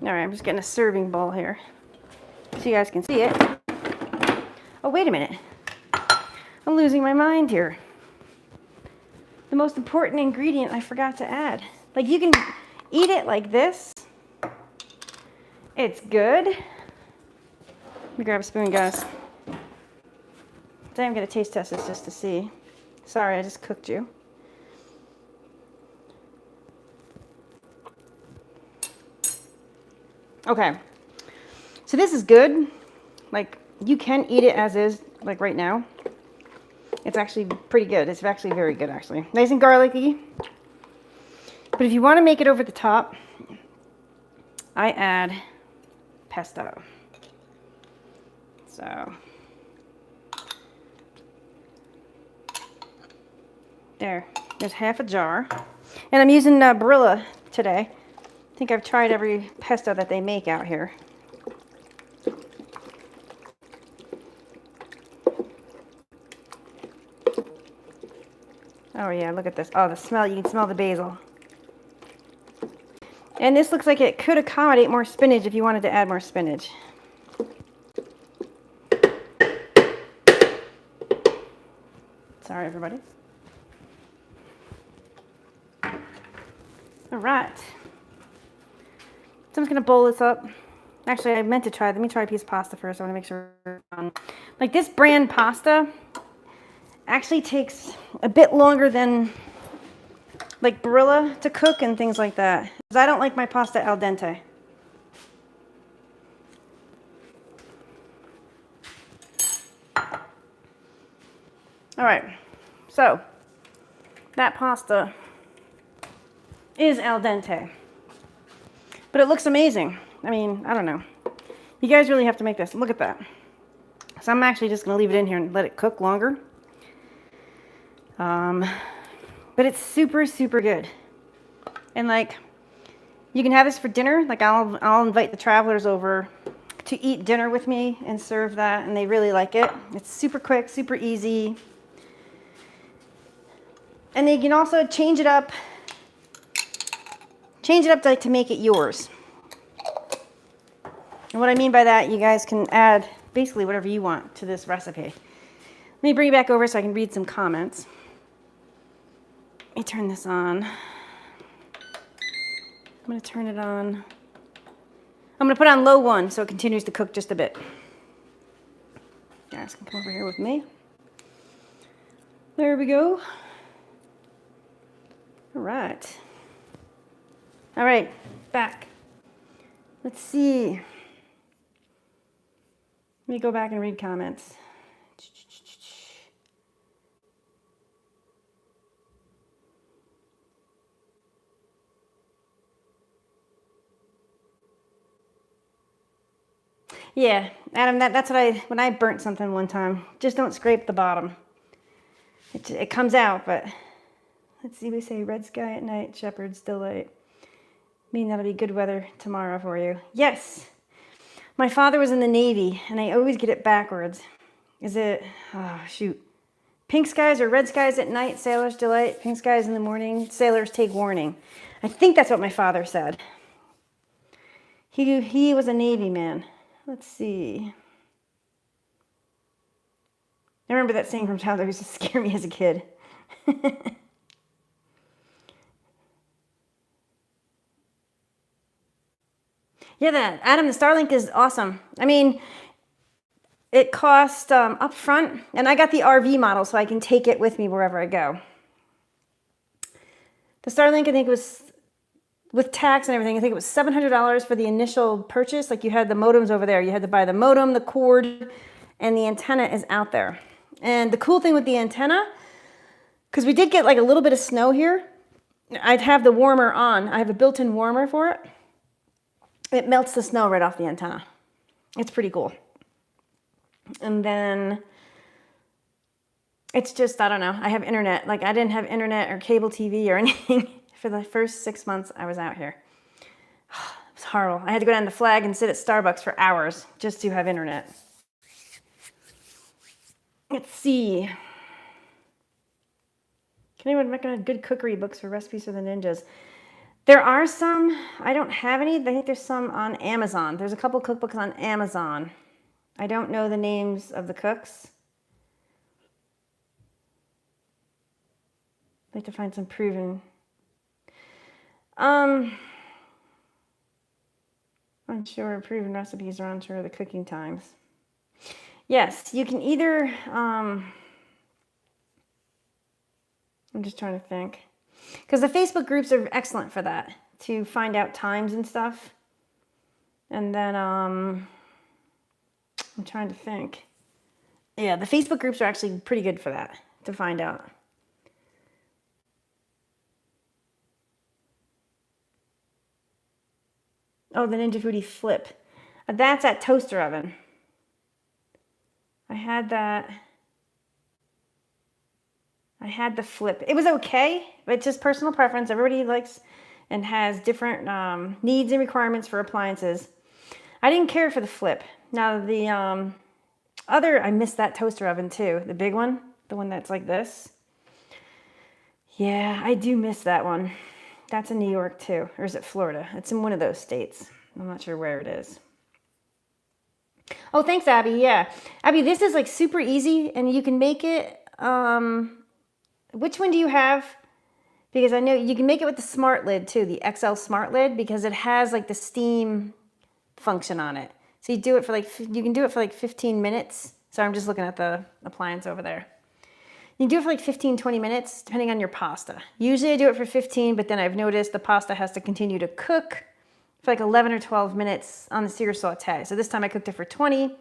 All right, I'm just getting a serving bowl here so you guys can see it. Oh, wait a minute. I'm losing my mind here. The most important ingredient I forgot to add. Like you can eat it like this. It's good. Let me grab a spoon, guys. Today I'm gonna taste test this just to see. Sorry, I just cooked you. Okay, so this is good. Like you can eat it as is, like right now. It's actually pretty good. It's actually very good, actually. Nice and garlicky. But if you want to make it over the top, I add pesto. So there's half a jar. And I'm using Barilla today. I think I've tried every pesto that they make out here. Oh yeah, look at this. Oh, the smell, you can smell the basil. And this looks like it could accommodate more spinach if you wanted to add more spinach. Sorry, everybody. All right. So I'm just gonna bowl this up. Actually, I meant to try, let me try a piece of pasta first. I wanna make sure. Like this brand pasta actually takes a bit longer than like Barilla to cook and things like that. Because I don't like my pasta al dente. All right, so that pasta is al dente. But it looks amazing. I mean, I don't know. You guys really have to make this. Look at that. So I'm actually just gonna leave it in here and let it cook longer. But it's super, super good. And like, you can have this for dinner. Like I'll invite the travelers over to eat dinner with me and serve that, and they really like it. It's super quick, super easy. And they can also change it up to make it yours. And what I mean by that, you guys can add basically whatever you want to this recipe. Let me bring it back over so I can read some comments. Let me turn this on. I'm going to turn it on. I'm going to put on low 1 so it continues to cook just a bit. You guys can come over here with me. There we go. All right. All right, back. Let's see. Let me go back and read comments. Yeah, Adam, that's what when I burnt something one time, just don't scrape the bottom. It comes out, but let's see, we say red sky at night, shepherd's delight. Mean that'll be good weather tomorrow for you. Yes, my father was in the Navy, and I always get it backwards. Is it, oh shoot, pink skies or red skies at night, sailor's delight, pink skies in the morning, sailors take warning. I think that's what my father said. He was a Navy man. Let's see. I remember that saying from childhood. It used to scare me as a kid. Yeah, Adam, the Starlink is awesome. I mean, it cost up front, and I got the RV model so I can take it with me wherever I go. The Starlink, I think, was with tax and everything, I think it was $700 for the initial purchase. Like you had the modems over there. You had to buy the modem, the cord, and the antenna is out there. And the cool thing with the antenna, because we did get like a little bit of snow here, I'd have the warmer on. I have a built-in warmer for it. It melts the snow right off the antenna. It's pretty cool. And then it's just, I don't know, I have internet. Like I didn't have internet or cable TV or anything for the first 6 months I was out here. It was horrible. I had to go down to Flag and sit at Starbucks for hours just to have internet. Let's see. Can anyone recommend good cookery books for recipes for the ninjas? There are some. I don't have any. I think there's some on Amazon. There's a couple cookbooks on Amazon. I don't know the names of the cooks. I'd like to find some proven. Unsure proven recipes or unsure of the cooking times. Yes, you can either, I'm just trying to think. Because the Facebook groups are excellent for that, to find out times and stuff. And then, I'm trying to think. Yeah, the Facebook groups are actually pretty good for that, to find out. Oh, the Ninja Foodie Flip. That's at Toaster Oven. I had that. I had the Flip. It was okay, but it's just personal preference. Everybody likes and has different needs and requirements for appliances. I didn't care for the Flip. Now the I missed that Toaster Oven too. The big one, the one that's like this. Yeah, I do miss that one. That's in New York too, or is it Florida? It's in one of those states. I'm not sure where it is. Oh, thanks, Abby. Yeah, Abby, this is like super easy, and you can make it. Which one do you have? Because I know you can make it with the smart lid too, the XL smart lid, because it has like the steam function on it. So you do it for like, you can do it for like 15 minutes. So I'm just looking at the appliance over there. You can do it for like 15, 20 minutes, depending on your pasta. Usually I do it for 15, but then I've noticed the pasta has to continue to cook for like 11 or 12 minutes on the sear saute. So this time I cooked it for 20.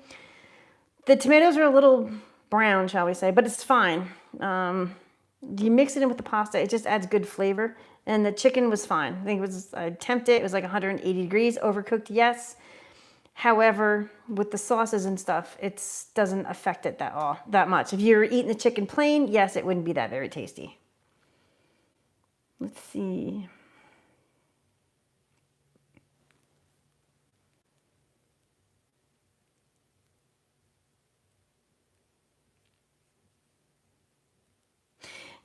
The tomatoes are a little brown, shall we say, but it's fine. You mix it in with the pasta, it just adds good flavor. And the chicken was fine. I think it was, I temped it, it was like 180 degrees, overcooked, yes. However, with the sauces and stuff, it doesn't affect it that much. If you're eating the chicken plain, yes, it wouldn't be that very tasty. Let's see.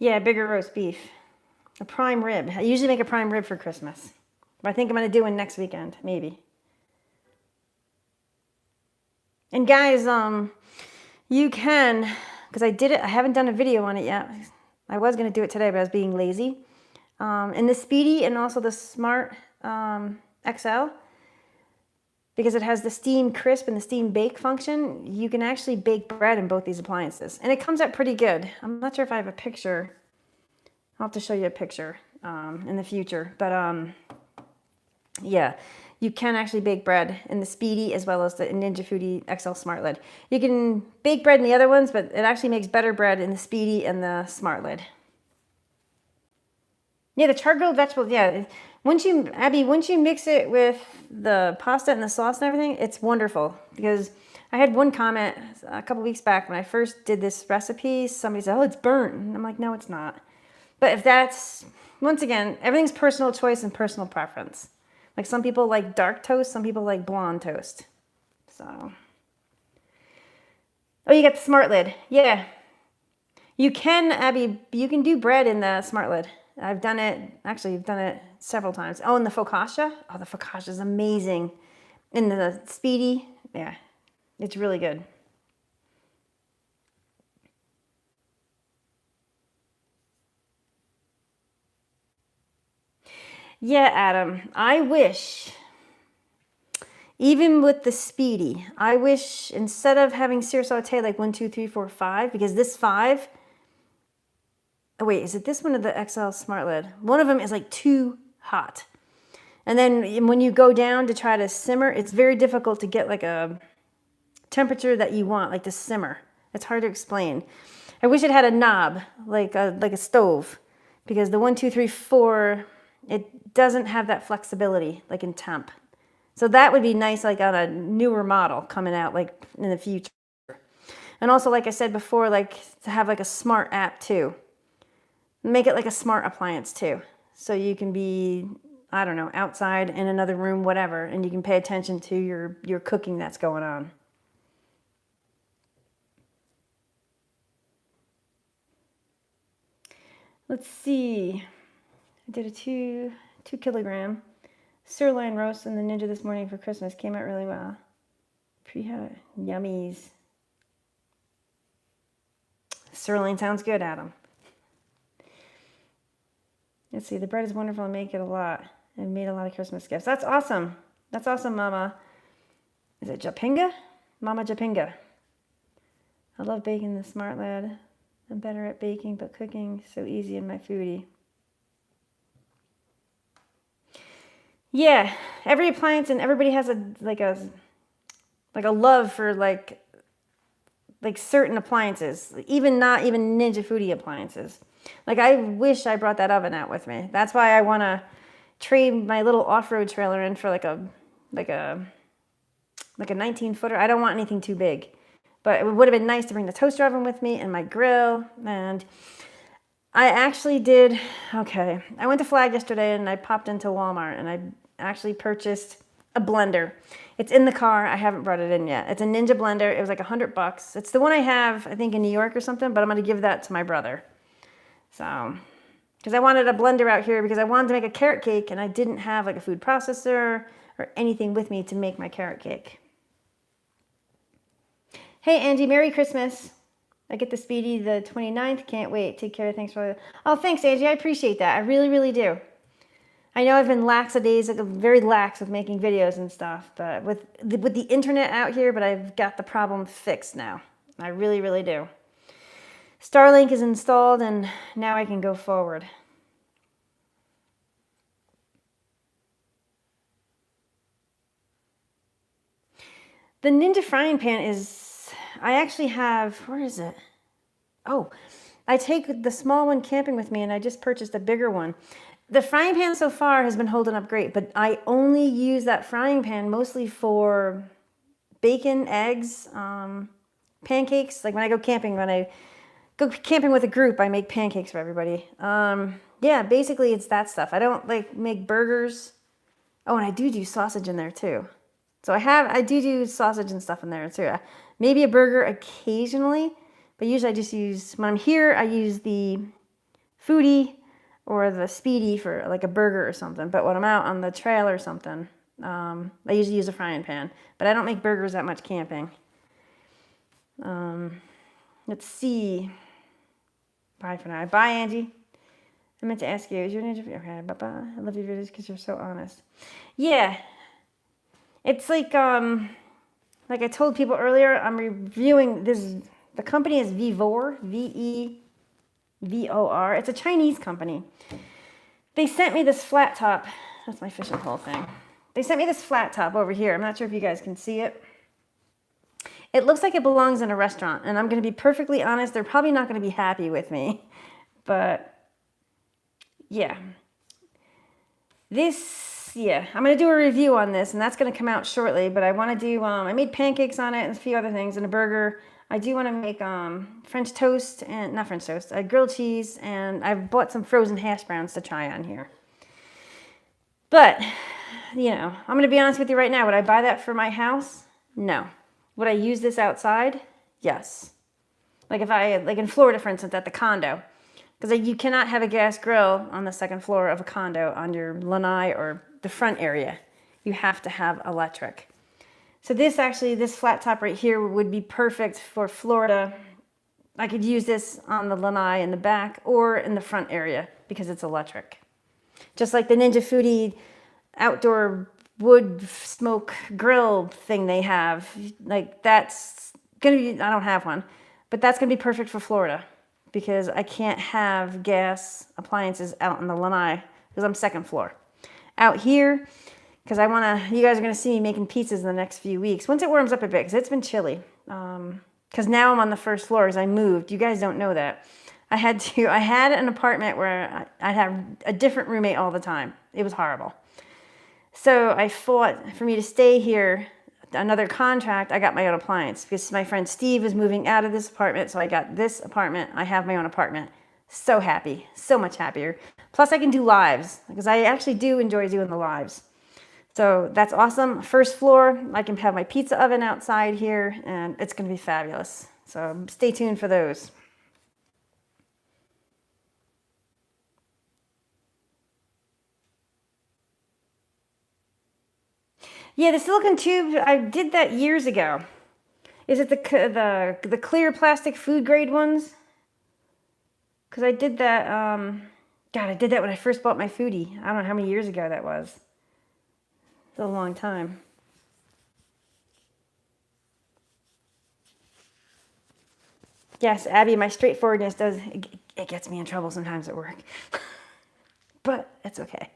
Yeah, bigger roast beef. A prime rib. I usually make a prime rib for Christmas. But I think I'm going to do one next weekend, maybe. And guys, you can, because I did it, I haven't done a video on it yet. I was going to do it today, but I was being lazy. In the Speedy and also the Smart XL, because it has the steam crisp and the steam bake function, you can actually bake bread in both these appliances. And it comes out pretty good. I'm not sure if I have a picture. I'll have to show you a picture in the future. But yeah, you can actually bake bread in the Speedy as well as the Ninja Foodie XL Smart Lid. You can bake bread in the other ones, but it actually makes better bread in the Speedy and the Smart Lid. Yeah, the char-grilled vegetables, yeah. Abby, once you mix it with the pasta and the sauce and everything, it's wonderful. Because I had one comment a couple weeks back when I first did this recipe. Somebody said, oh, it's burnt. And I'm like, no, it's not. But if that's, once again, everything's personal choice and personal preference. Like some people like dark toast, some people like blonde toast. So. Oh, you got the Smart Lid. Yeah. You can, Abby, you can do bread in the Smart Lid. I've done it, actually I've done it several times. Oh, and the focaccia. Oh, the focaccia is amazing. In the Speedy, yeah, it's really good. Yeah, Adam, I wish, even with the Speedy, I wish instead of having sear saute like 1, 2, 3, 4, 5, because this 5, oh wait, is it this one or the XL Smart Lid? One of them is like too hot. And then when you go down to try to simmer, it's very difficult to get like a temperature that you want, like to simmer. It's hard to explain. I wish it had a knob, like a stove, because the 1, 2, 3, 4, it doesn't have that flexibility like in temp. So that would be nice, like on a newer model coming out like in the future. And also, like I said before, like to have like a smart app too. Make it like a smart appliance too. So you can be, I don't know, outside in another room, whatever, and you can pay attention to your cooking that's going on. Let's see. I did a 2 kilogram sirloin roast in the Ninja this morning for Christmas. Came out really well. Pre-hot yummies. Sirloin sounds good, Adam. Let's see. The bread is wonderful. I make it a lot. I've made a lot of Christmas gifts. That's awesome. That's awesome, Mama. Is it Japinga? Mama Japinga. I love baking, the smart lad. I'm better at baking, but cooking so easy in my foodie. Yeah, every appliance and everybody has a love for like certain appliances, not even Ninja Foodie appliances. Like I wish I brought that oven out with me. That's why I want to trade my little off-road trailer in for like a 19-footer. I don't want anything too big. But it would have been nice to bring the toaster oven with me and my grill. And I actually did, okay, I went to Flag yesterday and I popped into Walmart and I actually purchased a blender. It's in the car. I haven't brought it in yet. It's a Ninja blender. It was like $100. It's the one I have, I think, in New York or something, but I'm going to give that to my brother. So, because I wanted a blender out here because I wanted to make a carrot cake and I didn't have like a food processor or anything with me to make my carrot cake. Hey, Angie, Merry Christmas. I get the Speedy the 29th. Can't wait. Take care. Thanks for... Oh, thanks, Angie. I appreciate that. I really, really do. I know I've been lackadaisical, very lax with making videos and stuff, but with the internet out here, but I've got the problem fixed now. I really, really do. Starlink is installed, and now I can go forward. The Ninja frying pan is... I actually have, where is it? Oh, I take the small one camping with me and I just purchased a bigger one. The frying pan so far has been holding up great, but I only use that frying pan mostly for bacon, eggs, pancakes. Like when I go camping with a group, I make pancakes for everybody. Yeah, basically it's that stuff. I don't like make burgers. Oh, and I do sausage in there too. So I do sausage and stuff in there too. Maybe a burger occasionally, but usually I just use, when I'm here, I use the Foodie or the Speedy for like a burger or something. But when I'm out on the trail or something, I usually use a frying pan. But I don't make burgers that much camping. Let's see. Bye for now. Bye, Angie. I meant to ask you, is your Ninja... Okay, bye-bye. I love your videos because you're so honest. Yeah. It's like I told people earlier, I'm reviewing this. The company is Vevor, V-E-V-O-R. It's a Chinese company. They sent me this flat top. That's my fishing pole thing. They sent me this flat top over here. I'm not sure if you guys can see it. It looks like it belongs in a restaurant. And I'm going to be perfectly honest, they're probably not going to be happy with me. But, yeah. I'm going to do a review on this, and that's going to come out shortly, but I want to do, I made pancakes on it and a few other things and a burger. I do want to make French toast, and not French toast, grilled cheese, and I've bought some frozen hash browns to try on here. But, you know, I'm going to be honest with you right now. Would I buy that for my house? No. Would I use this outside? Yes. Like in Florida, for instance, at the condo. Because you cannot have a gas grill on the second floor of a condo on your lanai or the front area. You have to have electric. So this flat top right here would be perfect for Florida. I could use this on the lanai in the back or in the front area because it's electric. Just like the Ninja Foodie outdoor wood smoke grill thing they have. Like that's going to be, I don't have one, but that's going to be perfect for Florida because I can't have gas appliances out in the lanai because I'm second floor. out here because you guys are going to see me making pizzas in the next few weeks. Once it warms up a bit, because it's been chilly. Because now I'm on the first floor as I moved. You guys don't know that. I had an apartment where I'd have a different roommate all the time. It was horrible. So I fought for me to stay here, another contract. I got my own appliance because my friend Steve is moving out of this apartment. So I got this apartment. I have my own apartment. So happy, so much happier. Plus I can do lives because I actually do enjoy doing the lives. So that's awesome. First floor, I can have my pizza oven outside here and it's going to be fabulous. So stay tuned for those. Yeah, the silicone tube, I did that years ago. Is it the clear plastic food grade ones? Because I did that, God, I did that when I first bought my foodie. I don't know how many years ago that was. It's a long time. Yes, Abby, my straightforwardness it gets me in trouble sometimes at work. But it's okay.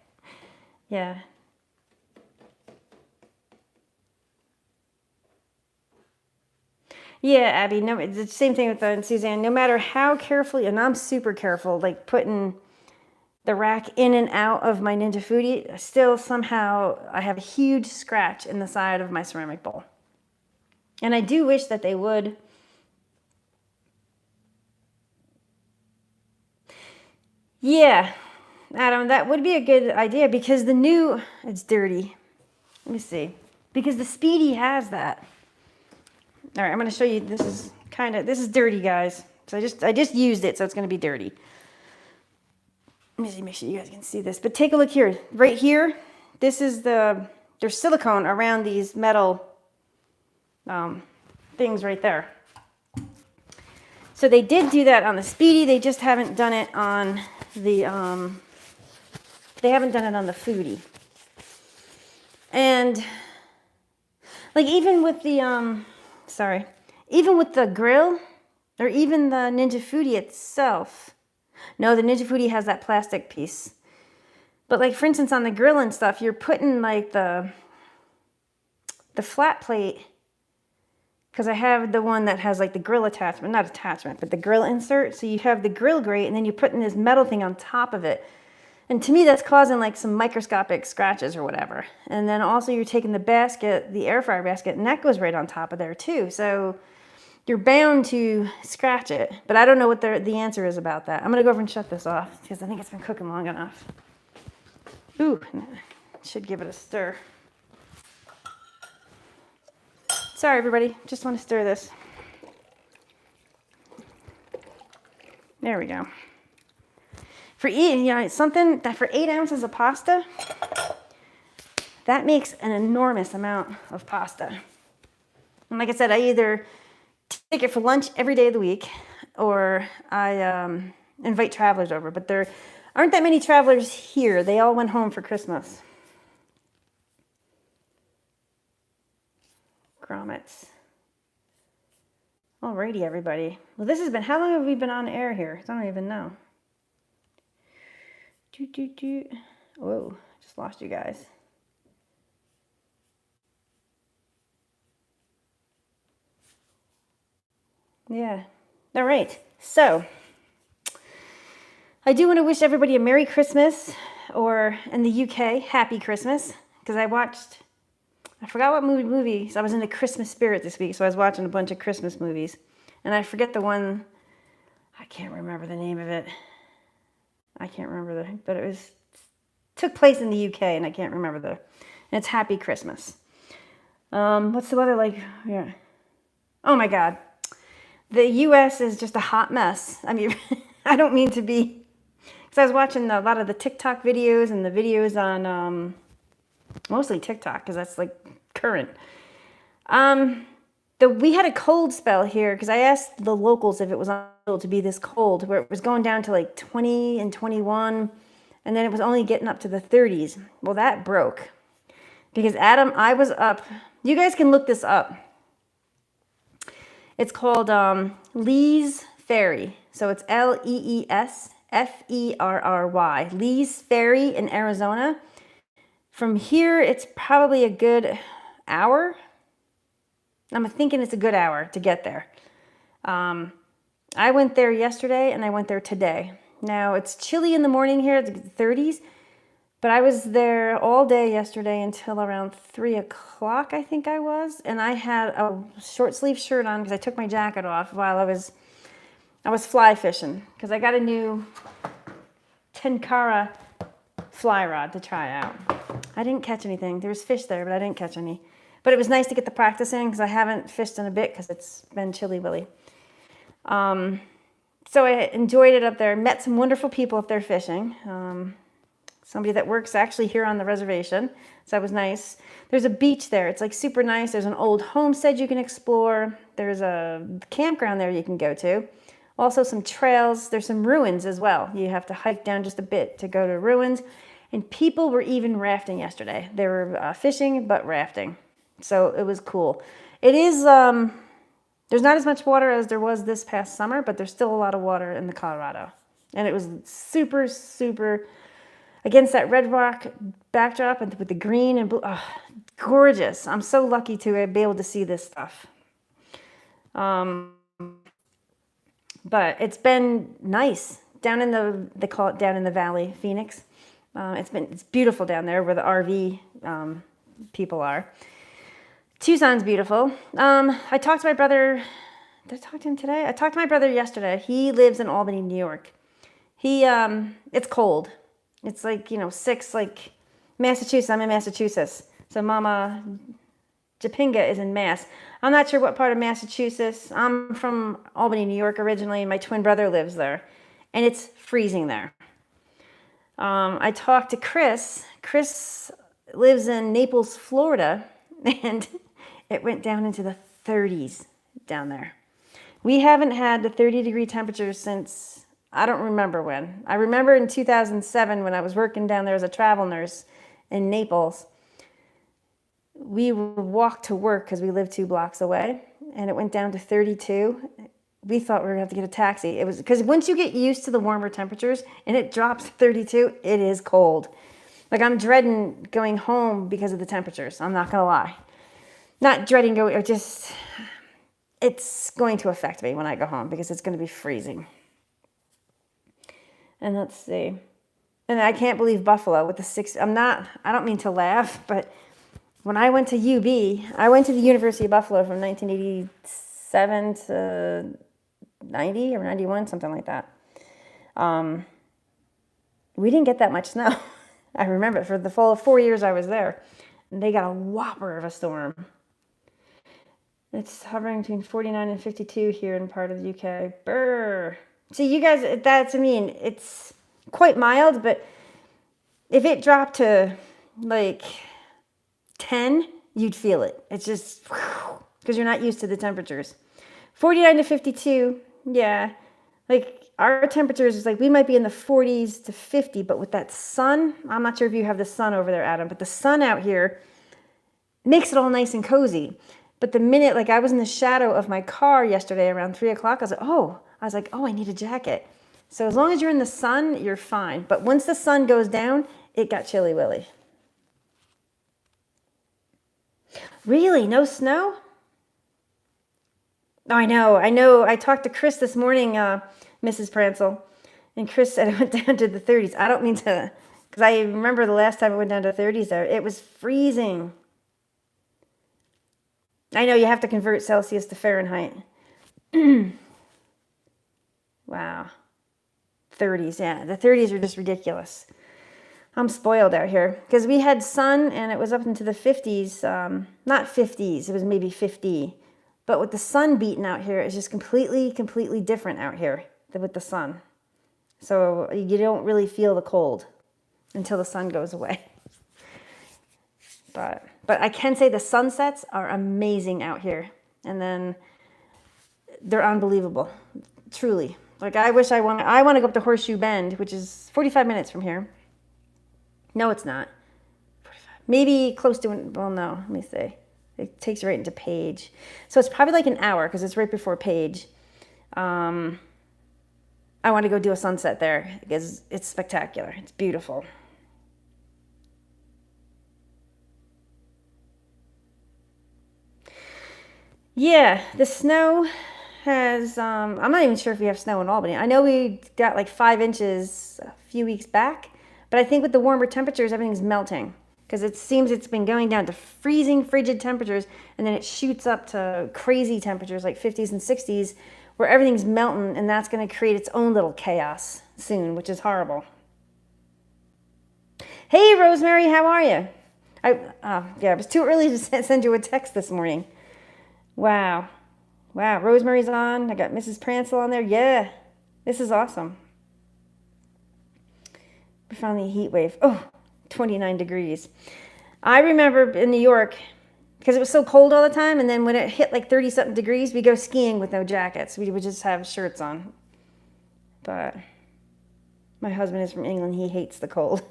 Yeah. Yeah, Abby, no, it's the same thing with Suzanne. No matter how carefully, and I'm super careful, like putting the rack in and out of my Ninja Foodie, still somehow I have a huge scratch in the side of my ceramic bowl. And I do wish that they would. Yeah, Adam, that would be a good idea because it's dirty. Let me see. Because the Speedy has that. All right, I'm going to show you. This is dirty, guys. So I just used it, so it's going to be dirty. Let me see, make sure you guys can see this. But take a look here. Right here, this is there's silicone around these metal things right there. So they did do that on the Speedy. They just haven't done it on the Foodie. And like even with the even with the grill or even the Ninja Foodie itself. No, the Ninja Foodie has that plastic piece. But like for instance on the grill and stuff, you're putting like the flat plate, because I have the one that has like the grill attachment, not attachment, but the grill insert. So you have the grill grate and then you're putting this metal thing on top of it. And to me, that's causing like some microscopic scratches or whatever. And then also you're taking the basket, the air fryer basket, and that goes right on top of there too. So you're bound to scratch it. But I don't know what the answer is about that. I'm gonna go over and shut this off because I think it's been cooking long enough. Ooh, should give it a stir. Sorry, everybody. Just want to stir this. There we go. For something that for 8 ounces of pasta, that makes an enormous amount of pasta. And like I said, I either take it for lunch every day of the week, or I invite travelers over. But there aren't that many travelers here. They all went home for Christmas. Grommets. Alrighty, everybody. Well, how long have we been on air here? I don't even know. Whoa, just lost you guys. Yeah. All right. So, I do want to wish everybody a Merry Christmas, or in the UK, Happy Christmas, because I forgot what movies. I was in the Christmas spirit this week, so I was watching a bunch of Christmas movies. And I forget the one, I can't remember the name of it. But it took place in the UK, and I can't remember and it's Happy Christmas. What's the other, yeah. Oh my God. The US is just a hot mess. I mean, I don't mean to be, because I was watching a lot of the TikTok videos and the videos on, mostly TikTok, because that's like current. We had a cold spell here because I asked the locals if it was able to be this cold, where it was going down to like 20 and 21, and then it was only getting up to the 30s. Well, that broke because Adam, I was up. You guys can look this up. It's called Lee's Ferry. So it's LeesFerry. Lee's Ferry in Arizona. From here, it's probably a good hour. I'm thinking it's a good hour to get there. I went there yesterday and I went there today. Now it's chilly in the morning here, it's 30s, but I was there all day yesterday until around 3 o'clock, I think I was. And I had a short sleeve shirt on because I took my jacket off while I was fly fishing because I got a new Tenkara fly rod to try out. I didn't catch anything. There was fish there, but I didn't catch any. But it was nice to get the practice in because I haven't fished in a bit because it's been chilly willy. So I enjoyed it up there. Met some wonderful people up there fishing. Somebody that works actually here on the reservation. So that was nice. There's a beach there. It's like super nice. There's an old homestead you can explore. There's a campground there you can go to. Also some trails. There's some ruins as well. You have to hike down just a bit to go to ruins. And people were even rafting yesterday. They were fishing, but rafting. So it was cool. It is, there's not as much water as there was this past summer, but there's still a lot of water in the Colorado. And it was super, super, against that red rock backdrop and with the green and blue, oh, gorgeous. I'm so lucky to be able to see this stuff. But it's been nice down in they call it down in the valley, Phoenix. It's beautiful down there where the RV people are. Tucson's beautiful. I talked to my brother. Did I talk to him today? I talked to my brother yesterday. He lives in Albany, New York. It's cold. It's like, 6, like Massachusetts. I'm in Massachusetts. So Mama Japinga is in Mass. I'm not sure what part of Massachusetts. I'm from Albany, New York originally, and my twin brother lives there. And it's freezing there. I talked to Chris. Chris lives in Naples, Florida, and it went down into the 30s down there. We haven't had the 30-degree temperatures since, I don't remember when. I remember in 2007 when I was working down there as a travel nurse in Naples. We walked to work because we lived 2 blocks away, and it went down to 32. We thought we were going to have to get a taxi. It was because once you get used to the warmer temperatures and it drops to 32, it is cold. Like I'm dreading going home because of the temperatures. I'm not going to lie. Not dreading going, or just, it's going to affect me when I go home because it's going to be freezing. And let's see. And I can't believe Buffalo with the 6, I don't mean to laugh, but when I went to UB, I went to the University of Buffalo from 1987 to 90 or 91, something like that. We didn't get that much snow. I remember for the full 4 years I was there. And they got a whopper of a storm. It's hovering between 49 and 52 here in part of the UK. Brr. See, you guys, it's quite mild, but if it dropped to like 10, you'd feel it. It's just, because you're not used to the temperatures. 49 to 52, yeah. Like our temperatures is like, we might be in the 40s to 50, but with that sun, I'm not sure if you have the sun over there, Adam, but the sun out here makes it all nice and cozy. But the minute, like I was in the shadow of my car yesterday around 3 o'clock, I was like, oh, I need a jacket. So as long as you're in the sun, you're fine. But once the sun goes down, it got chilly willy. Really? No snow? Oh, I know. I talked to Chris this morning, Mrs. Pransel, and Chris said it went down to the 30s. I don't mean to, because I remember the last time it went down to 30s there. It was freezing. I know you have to convert Celsius to Fahrenheit. Wow. 30s, yeah. The 30s are just ridiculous. I'm spoiled out here because we had sun and it was up into the 50s. Not 50s, it was maybe 50. But with the sun beating out here, it's just completely different out here than with the sun. So you don't really feel the cold until the sun goes away. But I can say the sunsets are amazing out here. And then they're unbelievable, truly. Like I want to go up to Horseshoe Bend, which is 45 minutes from here. No, it's not. 45. Maybe close to, well, no, let me see. It takes you right into Page. So it's probably like an hour because it's right before Page. I want to go do a sunset there because it's spectacular. It's beautiful. Yeah, the snow has, I'm not even sure if we have snow in Albany. I know we got like 5 inches a few weeks back, but I think with the warmer temperatures, everything's melting because it seems it's been going down to freezing, frigid temperatures, and then it shoots up to crazy temperatures like 50s and 60s where everything's melting, and that's going to create its own little chaos soon, which is horrible. Hey, Rosemary, how are you? Yeah, it was too early to send you a text this morning. Wow. Wow, Rosemary's on. I got Mrs. Prancel on there. Yeah, this is awesome. We found the heat wave. Oh, 29 degrees. I remember in New York, because it was so cold all the time, and then when it hit like 30 something degrees, we go skiing with no jackets. We would just have shirts on. But my husband is from England. He hates the cold.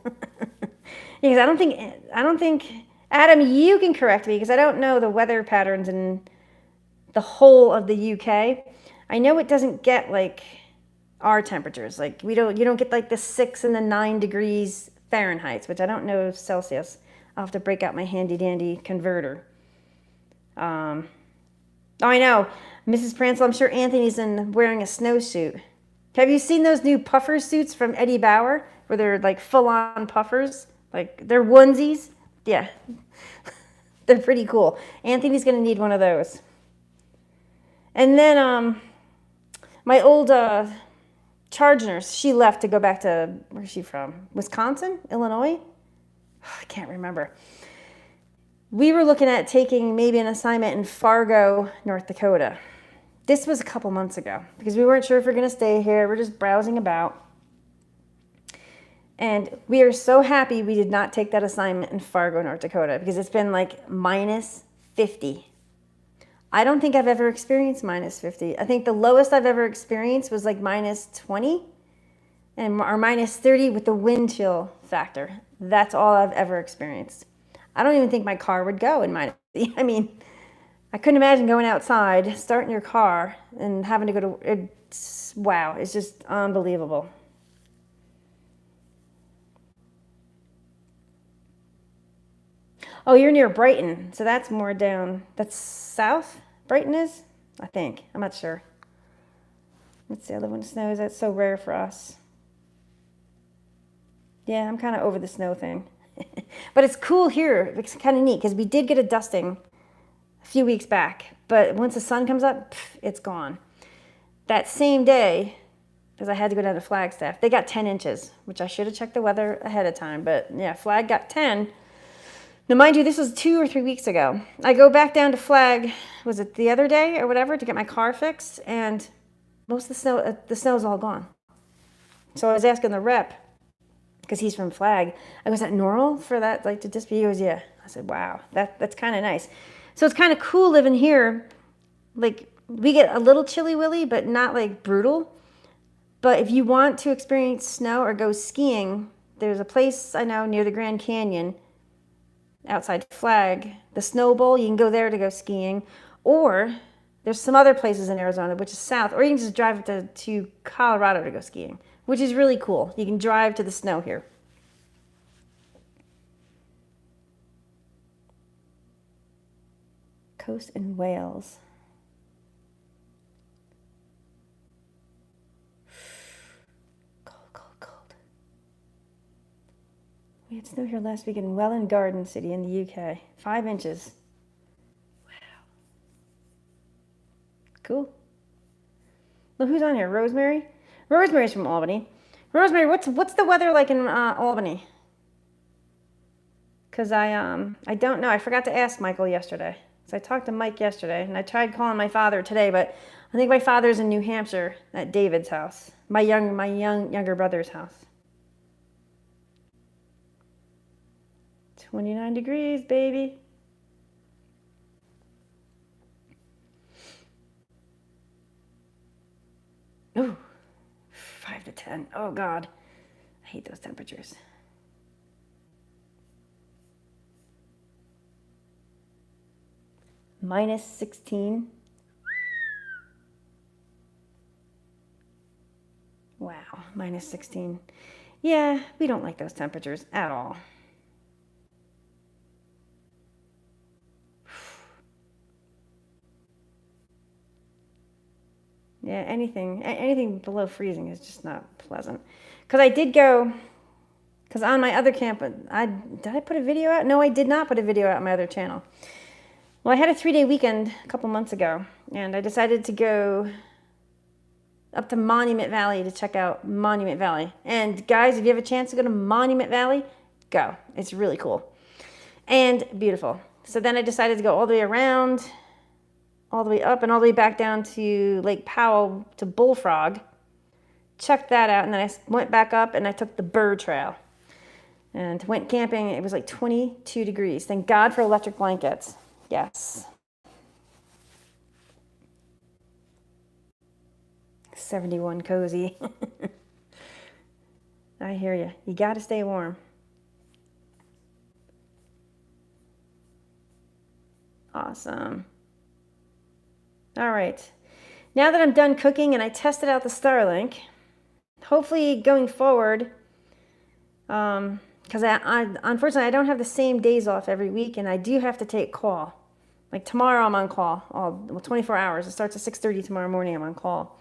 Because I don't think, Adam, you can correct me because I don't know the weather patterns in the whole of the UK. I know it doesn't get like our temperatures. Like you don't get like the 6 and the 9 degrees Fahrenheit, which I don't know Celsius. I'll have to break out my handy dandy converter. Oh, I know, Mrs. Prancel. I'm sure Anthony's wearing a snowsuit. Have you seen those new puffer suits from Eddie Bauer, where they're like full on puffers? Like they're onesies. Yeah, they're pretty cool. Anthony's gonna need one of those. And then my old charge nurse, she left to go back to, where's she from? Wisconsin? Illinois? I can't remember. We were looking at taking maybe an assignment in Fargo, North Dakota. This was a couple months ago because we weren't sure if we were going to stay here. We're just browsing about. And we are so happy we did not take that assignment in Fargo, North Dakota because it's been like minus 50. I don't think I've ever experienced minus 50. I think the lowest I've ever experienced was like minus 20 or minus 30 with the wind chill factor. That's all I've ever experienced. I don't even think my car would go in minus 50. I mean, I couldn't imagine going outside, starting your car, and having to go to, wow, it's just unbelievable. Oh, you're near Brighton, so that's more down. That's south, Brighton is? I think. I'm not sure. Let's see, I live when it snows. That's so rare for us. Yeah, I'm kind of over the snow thing. But it's cool here. It's kind of neat because we did get a dusting a few weeks back. But once the sun comes up, it's gone. That same day, because I had to go down to Flagstaff, they got 10 inches, which I should have checked the weather ahead of time. But yeah, Flag got 10. Now, mind you, this was 2 or 3 weeks ago. I go back down to Flag, was it the other day or whatever, to get my car fixed, and most of the snow's all gone. So I was asking the rep, because he's from Flag, I go, is that normal for that, like, to just be? He goes, yeah. I said, wow, that's kind of nice. So it's kind of cool living here. Like, we get a little chilly willy, but not like brutal. But if you want to experience snow or go skiing, there's a place I know near the Grand Canyon outside Flag, the Snow Bowl. You can go there to go skiing. Or there's some other places in Arizona, which is south. Or you can just drive to Colorado to go skiing, which is really cool. You can drive to the snow here. Coast in Wales. We had snow here last week in Welland Garden City in the UK. 5 inches. Wow. Cool. Well, who's on here? Rosemary? Rosemary's from Albany. Rosemary, what's the weather like in Albany? Because I don't know. I forgot to ask Michael yesterday. So I talked to Mike yesterday, and I tried calling my father today, but I think my father's in New Hampshire at David's house, my younger brother's house. 29 degrees, baby. Ooh, 5 to 10. Oh, God. I hate those temperatures. Minus 16. Wow, minus 16. Yeah, we don't like those temperatures at all. Yeah, anything below freezing is just not pleasant. Because I did go, because on my other camp, did I put a video out? No, I did not put a video out on my other channel. Well, I had a 3-day weekend a couple months ago, and I decided to go up to Monument Valley to check out Monument Valley. And guys, if you have a chance to go to Monument Valley, go. It's really cool and beautiful. So then I decided to go all the way around, all the way up and all the way back down to Lake Powell to Bullfrog. Checked that out, and then I went back up and I took the Burr Trail and went camping. It was like 22 degrees. Thank God for electric blankets. Yes. 71 cozy. I hear you. You got to stay warm. Awesome. All right. Now that I'm done cooking and I tested out the Starlink, hopefully going forward, because unfortunately I don't have the same days off every week, and I do have to take call. Like tomorrow I'm on call, 24 hours. It starts at 6:30 tomorrow morning. I'm on call.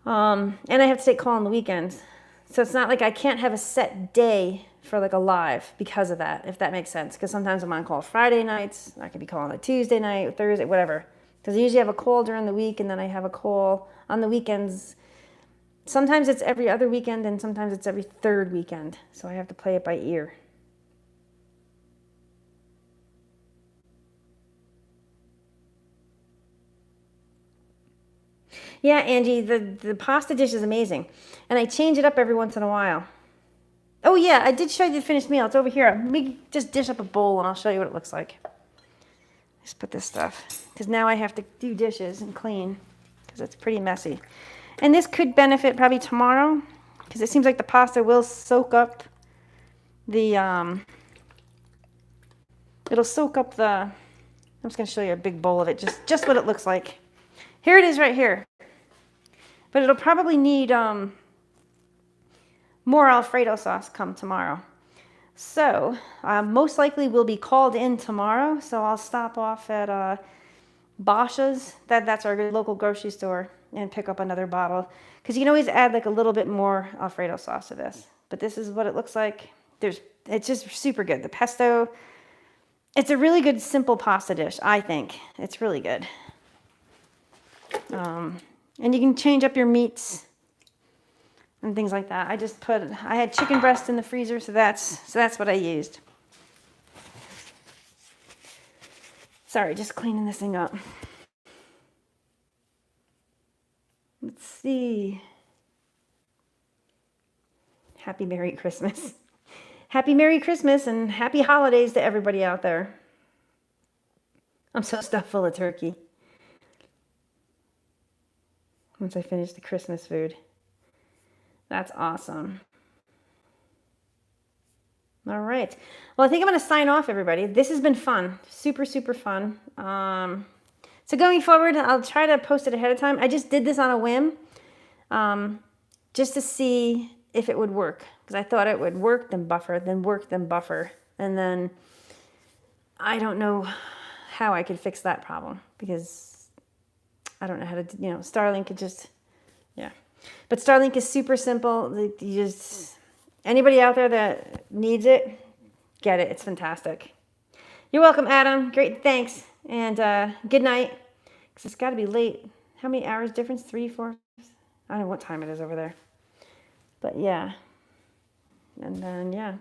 And I have to take call on the weekends. So it's not like I can't have a set day for like a live because of that, if that makes sense. Because sometimes I'm on call Friday nights. I could be calling a Tuesday night, Thursday, whatever. Because I usually have a call during the week, and then I have a call on the weekends. Sometimes it's every other weekend, and sometimes it's every third weekend. So I have to play it by ear. Yeah, Angie, the pasta dish is amazing. And I change it up every once in a while. Oh yeah, I did show you the finished meal. It's over here. Let me just dish up a bowl and I'll show you what it looks like. Just put this stuff, because now I have to do dishes and clean, because it's pretty messy. And this could benefit probably tomorrow, because it seems like the pasta will soak up the, it'll soak up the, I'm just going to show you a big bowl of it, just what it looks like. Here it is right here. But it'll probably need more Alfredo sauce come tomorrow. So most likely we'll be called in tomorrow. So I'll stop off at Bosch's. That's our local grocery store, and pick up another bottle. Because you can always add like a little bit more Alfredo sauce to this. But this is what it looks like. It's just super good. The pesto, it's a really good simple pasta dish, I think. It's really good. And you can change up your meats and things like that. I had chicken breast in the freezer, so that's what I used. Sorry, just cleaning this thing up. Let's see. Happy Merry Christmas. Happy Merry Christmas and happy holidays to everybody out there. I'm so stuffed full of turkey. Once I finish the Christmas food. That's awesome. All right. Well, I think I'm going to sign off, everybody. This has been fun. Super, super fun. So going forward, I'll try to post it ahead of time. I just did this on a whim, just to see if it would work. Because I thought it would work, then buffer, then work, then buffer. And then I don't know how I could fix that problem, because I don't know how to, Starlink could just, yeah. But Starlink is super simple. Anybody out there that needs it, get it. It's fantastic. You're welcome, Adam. Great, thanks. And good night, because it's got to be late. How many hours difference? 3, 4? I don't know what time it is over there. But yeah. And then, yeah.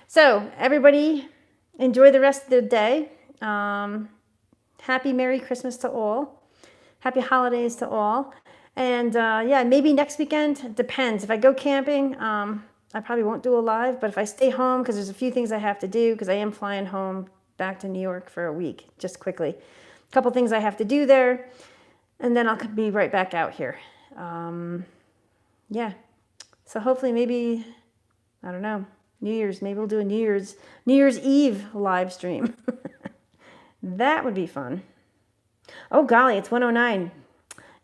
So everybody, enjoy the rest of the day. Happy Merry Christmas to all. Happy holidays to all. And yeah, maybe next weekend, it depends. If I go camping, I probably won't do a live, but if I stay home, because there's a few things I have to do, because I am flying home back to New York for a week, just quickly. A couple things I have to do there, and then I'll be right back out here. Yeah. So hopefully maybe, I don't know, New Year's, maybe we'll do a New Year's Eve live stream. That would be fun. Oh, golly, it's 1:09.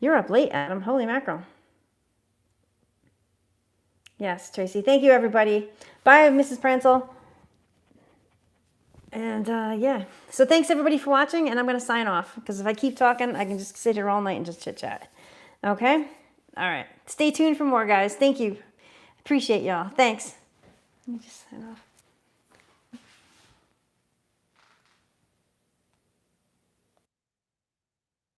You're up late, Adam. Holy mackerel. Yes, Tracy. Thank you, everybody. Bye, Mrs. Pransel. And, yeah. So thanks, everybody, for watching, and I'm going to sign off, because if I keep talking, I can just sit here all night and just chit-chat. Okay? All right. Stay tuned for more, guys. Thank you. Appreciate y'all. Thanks. Let me just sign off.